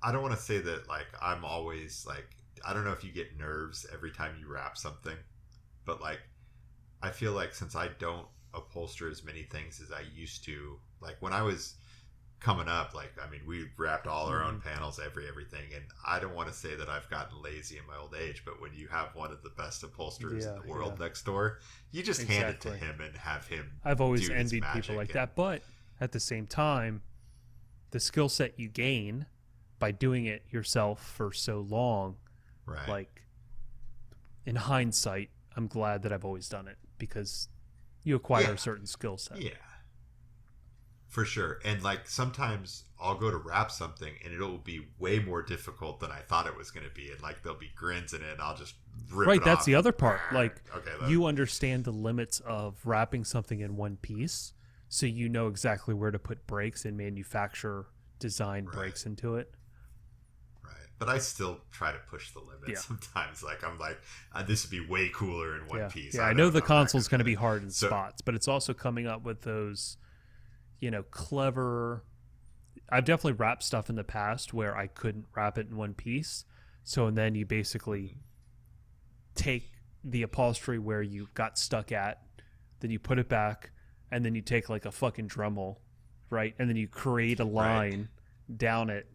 I don't want to say that like I'm always like, I don't know if you get nerves every time you wrap something, but like I feel like since I don't upholster as many things as I used to, like when I was coming up, like I mean we wrapped all our own panels, everything, and I don't want to say that I've gotten lazy in my old age, but when you have one of the best upholsterers in the world next door, you just hand it to him and have him. I've always envied people like that, but at the same time, the skill set you gain by doing it yourself for so long, right? Like in hindsight, I'm glad that I've always done it because you acquire a certain skill set. Yeah. For sure. And like sometimes I'll go to wrap something and it'll be way more difficult than I thought it was going to be. And like there'll be grins in it and I'll just rip it off. Right, that's the other part. Like okay, you understand the limits of wrapping something in one piece, so you know exactly where to put breaks and manufacture design breaks into it. Right. But I still try to push the limits sometimes. Like I'm like, this would be way cooler in one piece. Yeah, I know the console's going to be hard in spots, but it's also coming up with those, you know, clever. I've definitely wrapped stuff in the past where I couldn't wrap it in one piece. So, and then you basically take the upholstery where you got stuck at, then you put it back, and then you take like a fucking Dremel, right? And then you create a line down it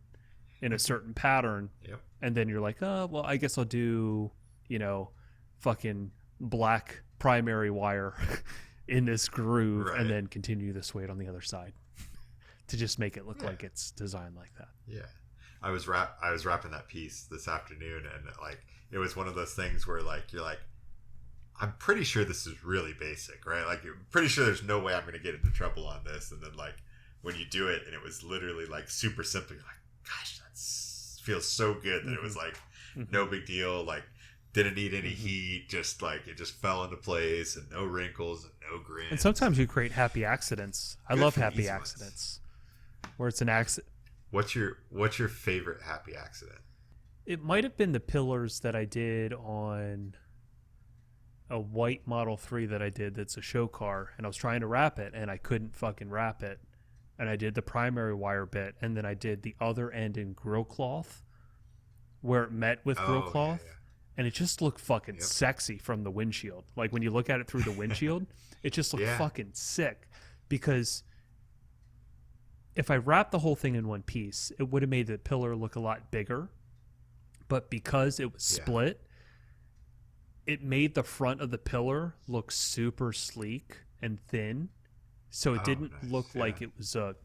in a certain pattern. Yep. And then you're like, oh, well, I guess I'll do, you know, fucking black primary wire in this groove and then continue the suede on the other side to just make it look like it's designed like that. Yeah. I was wrapping that piece this afternoon, and like it was one of those things where like you're like, I'm pretty sure this is really basic, right? Like I'm pretty sure there's no way I'm going to get into trouble on this. And then like when you do it and it was literally like super simple, you're like, gosh, that feels so good that it was like no big deal. Like didn't need any heat, just like it just fell into place and no wrinkles and no grins. And sometimes you create happy accidents. I love happy accidents where it's an accident. What's your favorite happy accident? It might have been the pillars that I did on a white Model 3 that I did that's a show car, and I was trying to wrap it and I couldn't fucking wrap it. And I did the primary wire bit, and then I did the other end in grill cloth where it met with grill cloth. Yeah. And it just looked fucking sexy from the windshield. Like when you look at it through the windshield, it just looked fucking sick. Because if I wrapped the whole thing in one piece, it would have made the pillar look a lot bigger. But because it was split, it made the front of the pillar look super sleek and thin. So it didn't look like it was it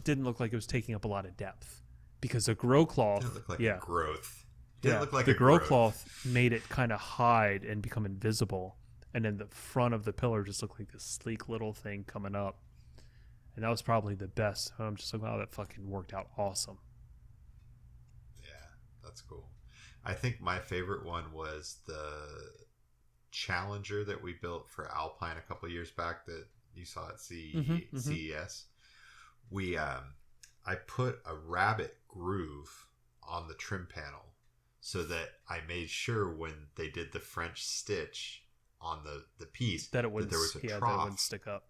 didn't look like it was taking up a lot of depth. Because the grow cloth, it looked like a growth. The grow cloth made it kind of hide and become invisible, and then the front of the pillar just looked like this sleek little thing coming up, and that was probably the best. I'm just like, wow, that fucking worked out awesome. Yeah, that's cool. I think my favorite one was the Challenger that we built for Alpine a couple of years back that you saw at CES. We I put a rabbit groove on the trim panel so that I made sure when they did the French stitch on the piece that there was a trough. That it wouldn't stick up.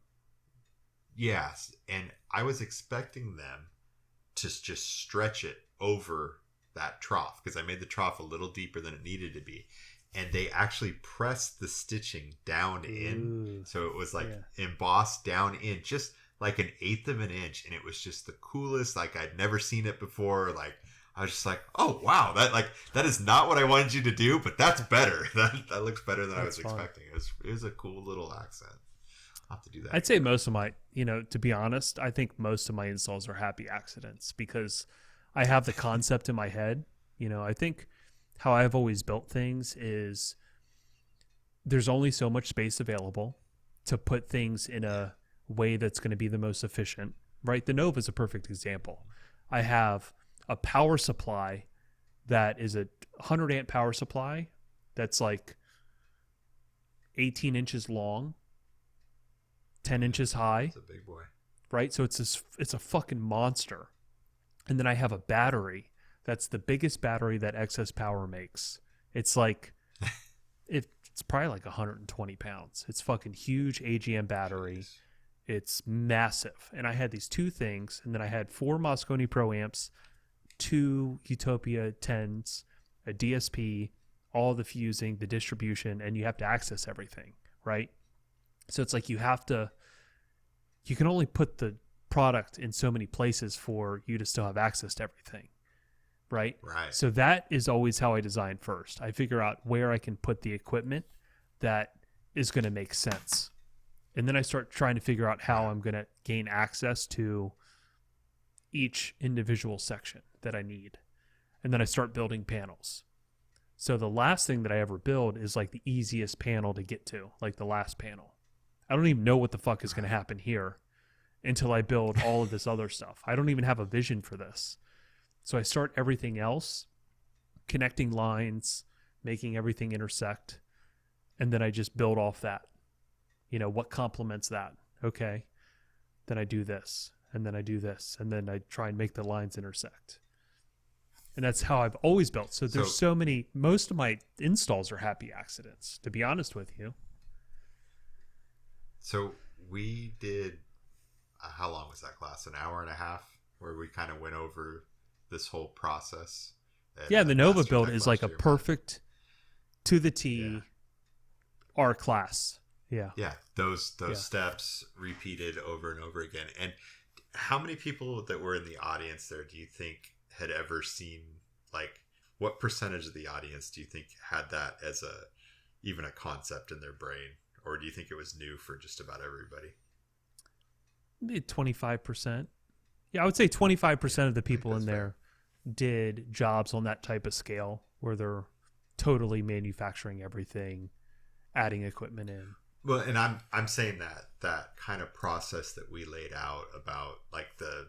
Yes, and I was expecting them to just stretch it over that trough because I made the trough a little deeper than it needed to be. And they actually pressed the stitching down in. So it was like embossed down in just like an eighth of an inch. And it was just the coolest. Like I'd never seen it before. Like I was just like, oh, wow. That is not what I wanted you to do, but that's better. That looks better than I was expecting. It was a cool little accent. I'll have to do that. I'd say most of my, to be honest, I think most of my installs are happy accidents because I have the concept in my head. I think how I've always built things is there's only so much space available to put things in a way that's going to be the most efficient, right? The Nova is a perfect example. I have a power supply that is a 100 amp power supply that's like 18 inches long, 10 inches high. It's a big boy. Right? So it's a fucking monster. And then I have a battery that's the biggest battery that Excess Power makes. It's like, it's probably like 120 pounds. It's fucking huge AGM battery. Jeez. It's massive. And I had these two things, and then I had 4 Mosconi Pro amps, 2 Utopia 10s, a DSP, all the fusing, the distribution, and you have to access everything, right? So it's like you can only put the product in so many places for you to still have access to everything, right? Right. So that is always how I design first. I figure out where I can put the equipment that is going to make sense. And then I start trying to figure out how I'm going to gain access to each individual section that I need. And then I start building panels. So the last thing that I ever build is like the easiest panel to get to, like the last panel. I don't even know what the fuck is going to happen here until I build all of this other stuff. I don't even have a vision for this. So I start everything else, connecting lines, making everything intersect, and then I just build off that. What complements that? Okay. Then I do this, and then I do this, and then I try and make the lines intersect. And that's how I've always built. So there's most of my installs are happy accidents, to be honest with you. So we did, how long was that class? An hour and a half where we kind of went over this whole process. Yeah, the Nova build is like a perfect to the T R class. Yeah. Yeah, those steps repeated over and over again. And how many people that were in the audience there do you think had ever seen, like, what percentage of the audience do you think had that as even a concept in their brain? Or do you think it was new for just about everybody? Maybe 25%. Yeah, I would say 25% of the people in there did jobs on that type of scale where they're totally manufacturing everything, adding equipment in. Well, and I'm saying that kind of process that we laid out about like the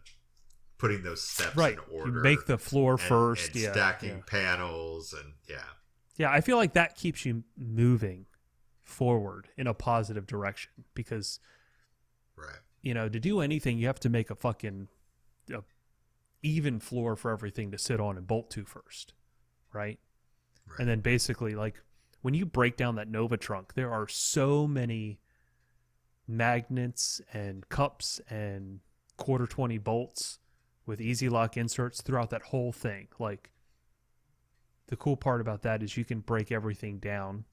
putting those steps in order. You make the floor first, and stacking panels, and yeah. I feel like that keeps you moving forward in a positive direction because, to do anything, you have to make a fucking even floor for everything to sit on and bolt to first, right? And then basically, like, when you break down that Nova trunk, there are so many magnets and cups and 1/4-20 bolts with easy lock inserts throughout that whole thing. Like, the cool part about that is you can break everything down.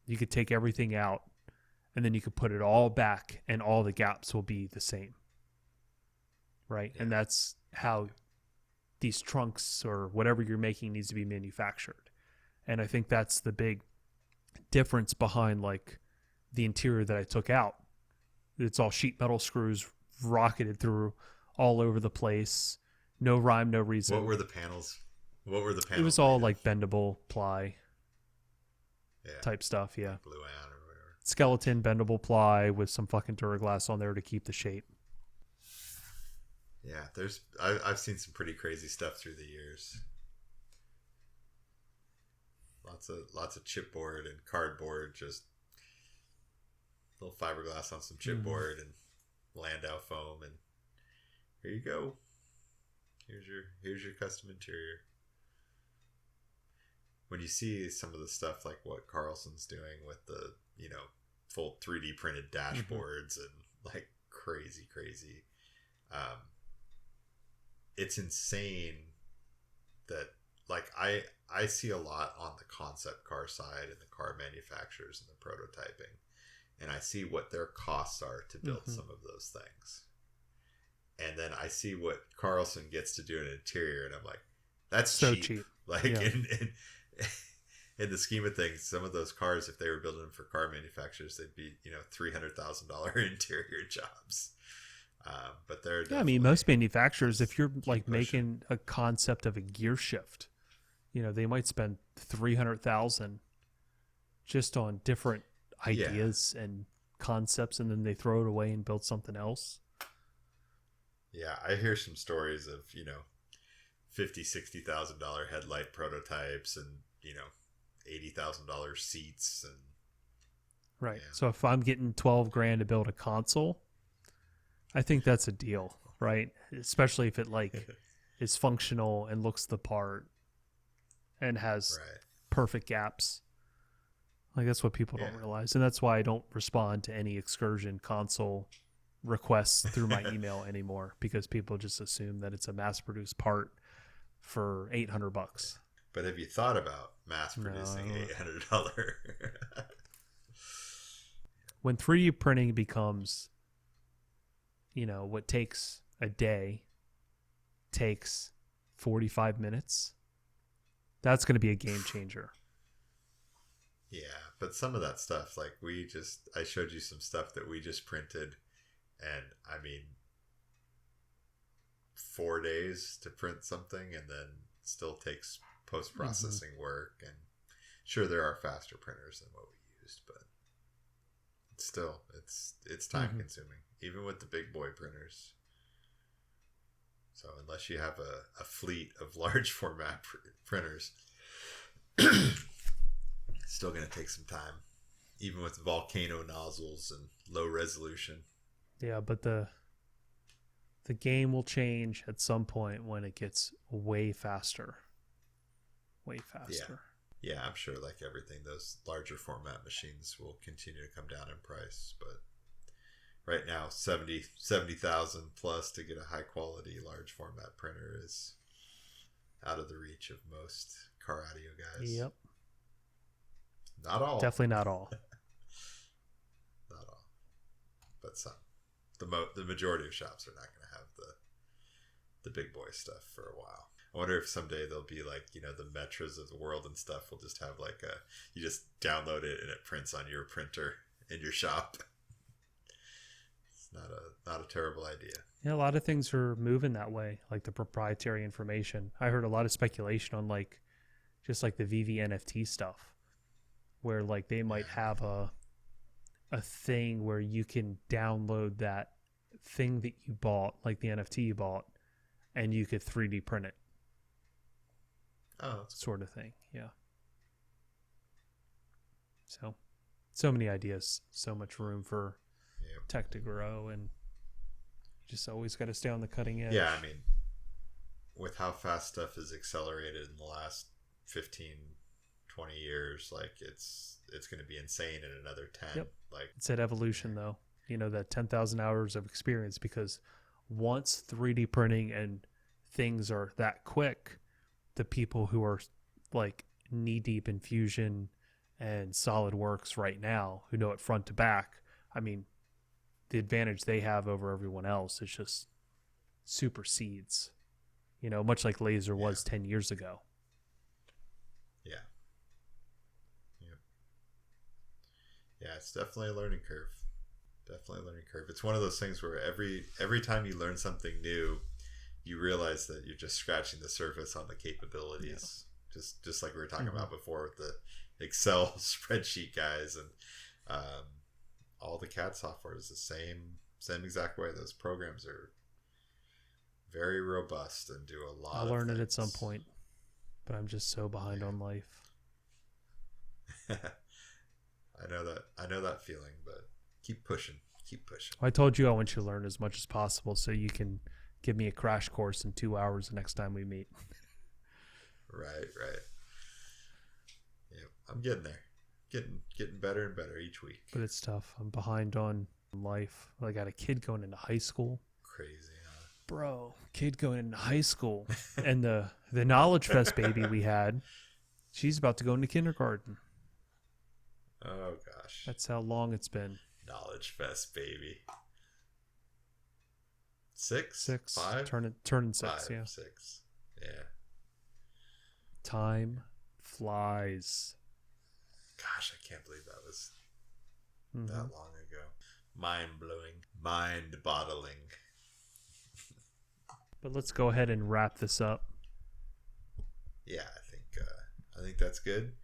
You could take everything out, and then you could put it all back, and all the gaps will be the same. Right? Yeah. And that's how these trunks or whatever you're making needs to be manufactured. And I think that's the big difference behind like the interior that I took out. It's all sheet metal screws rocketed through all over the place. No rhyme, no reason. What were the panels? It was all like bendable ply type stuff. Yeah. Blue Ann or whatever. Skeleton bendable ply with some fucking Duraglass on there to keep the shape. Yeah. I've seen some pretty crazy stuff through the years. Lots of chipboard and cardboard, just little fiberglass on some chipboard and Landau foam, and here you go. Here's your custom interior. When you see some of the stuff like what Carlson's doing with the full 3D printed dashboards and like crazy, it's insane that like I see a lot on the concept car side and the car manufacturers and the prototyping, and I see what their costs are to build some of those things. And then I see what Carlson gets to do in an interior, and I'm like, that's So cheap. cheap. Like Yeah. in the scheme of things, some of those cars, if they were building them for car manufacturers, they'd be, $300,000 interior jobs. But they're Yeah, I mean, most manufacturers, if you're like pushing. making a concept of a gear shift, they might spend 300,000 just on different ideas and concepts, and then they throw it away and build something else. Yeah, I hear some stories of, $50,000-$60,000 headlight prototypes and, $80,000 seats and Right. Yeah. So if I'm getting 12 grand to build a console, I think that's a deal, right? Especially if it like is functional and looks the part and has right. perfect gaps. Like that's what people don't realize. And that's why I don't respond to any excursion console requests through my email anymore, because people just assume that it's a mass produced part for $800. But have you thought about mass producing $800? When 3D printing becomes, what takes a day takes 45 minutes, that's going to be a game changer. Yeah, but some of that stuff, like I showed you some stuff that we just printed, and I mean, 4 days to print something, and then still takes post-processing work. And sure, there are faster printers than what we used, but still, it's time consuming, even with the big boy printers. So unless you have a fleet of large format printers, it's still going to take some time, even with volcano nozzles and low resolution. Yeah, but the game will change at some point when it gets way faster. Way faster. Yeah, I'm sure like everything, those larger format machines will continue to come down in price. But right now, 70,000 plus to get a high quality large format printer is out of the reach of most car audio guys. Yep. Not all. Definitely not all. Not all. But some. The majority of shops are not going to have the big boy stuff for a while. I wonder if someday they'll be like, the Metras of the world and stuff will just have like you just download it and it prints on your printer in your shop. It's not a terrible idea. Yeah, a lot of things are moving that way, like the proprietary information. I heard a lot of speculation on like just like the VV NFT stuff, where like they might have a thing where you can download that thing that you bought, like the NFT you bought, and you could 3D print it. Oh, that's sort of thing. Yeah. So many ideas, so much room for tech to grow, and you just always got to stay on the cutting edge. Yeah, I mean, with how fast stuff is accelerated in the last 15, 20 years, like it's going to be insane in another 10. Yep. Like it's that evolution though, that 10,000 hours of experience, because once 3D printing and things are that quick, the people who are like knee deep in Fusion and SolidWorks right now, who know it front to back, I mean, the advantage they have over everyone else is just supersedes, much like laser was 10 years ago. Yeah. Yeah, it's definitely a learning curve. It's one of those things where every time you learn something new, you realize that you're just scratching the surface on the capabilities. Yeah. Just like we were talking about before with the Excel spreadsheet guys, and all the CAD software is the same exact way. Those programs are very robust and do a lot. I'll learn it at some point, but I'm just so behind on life. I know that feeling, but keep pushing. I told you I want you to learn as much as possible so you can give me a crash course in 2 hours the next time we meet. Right. Yeah, I'm getting there. Getting better and better each week. But it's tough. I'm behind on life. I got a kid going into high school. Crazy, huh? Bro, kid going into high school. And the Knowledge Fest baby we had, she's about to go into kindergarten. Oh, gosh. That's how long it's been. Knowledge Fest, baby. 6? 6. 5? Turning 6, 5, yeah. 6. Yeah. Time flies. Gosh, I can't believe that was Mhm. that long ago. Mind-blowing. Mind-boggling. But let's go ahead and wrap this up. Yeah, I think that's good.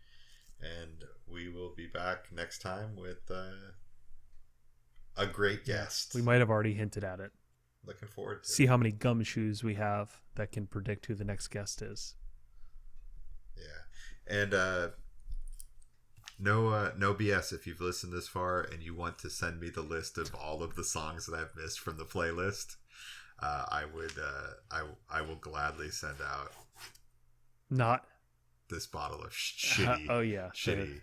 And we will be back next time with a great guest. We might have already hinted at it. Looking forward to See how many gumshoes we have that can predict who the next guest is. Yeah. And no BS. If you've listened this far and you want to send me the list of all of the songs that I've missed from the playlist, I will gladly send out Not. this bottle of shitty. Oh yeah. Shitty.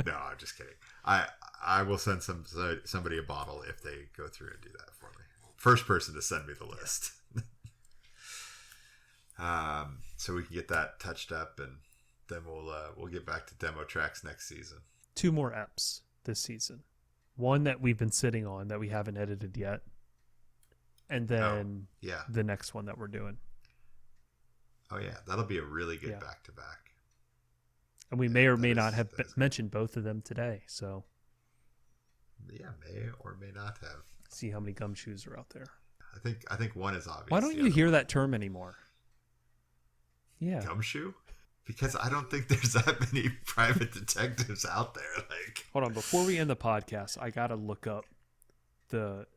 No, I'm just kidding. I will send somebody a bottle if they go through and do that for me. First person to send me the list. So we can get that touched up, and then we'll get back to demo tracks next season. 2 more EPs this season. One that we've been sitting on that we haven't edited yet, and then the next one that we're doing. Oh yeah, that'll be a really good Yeah. back to back. And we may or may not have mentioned both of them today. So yeah, may or may not have. see how many gumshoes are out there. I think one is obvious. Why don't you hear that term anymore? Yeah. Gumshoe? Because I don't think there's that many private detectives out there. Like, Hold on, before we end the podcast, I gotta look up the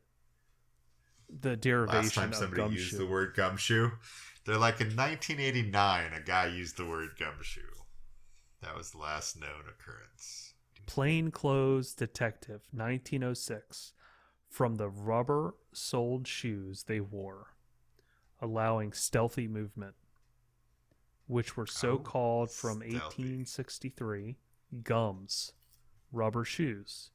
derivation last time of somebody gumshoe. used the word gumshoe, they're like in 1989, a guy used the word gumshoe. That was the last known occurrence. Plainclothes detective, 1906, from the rubber-soled shoes they wore, allowing stealthy movement, which were so called from stealthy. 1863. Gums, rubber shoes,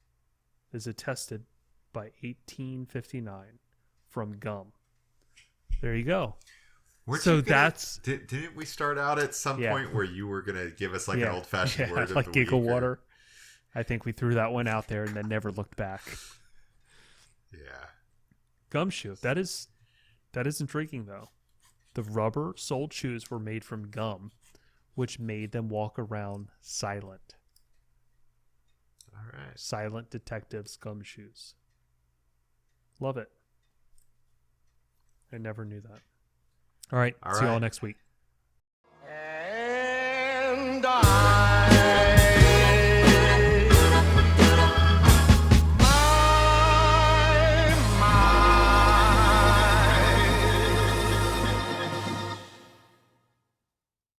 is attested by 1859 from gum. There you go. Didn't we start out at some point where you were gonna give us like an old fashioned word of like the giggle week, water? I think we threw that one out there and then never looked back. Yeah. Gumshoe. That is intriguing though. The rubber-soled shoes were made from gum, which made them walk around silent. All right. Silent detectives gumshoes. Love it. I never knew that. All right. See you all next week. And I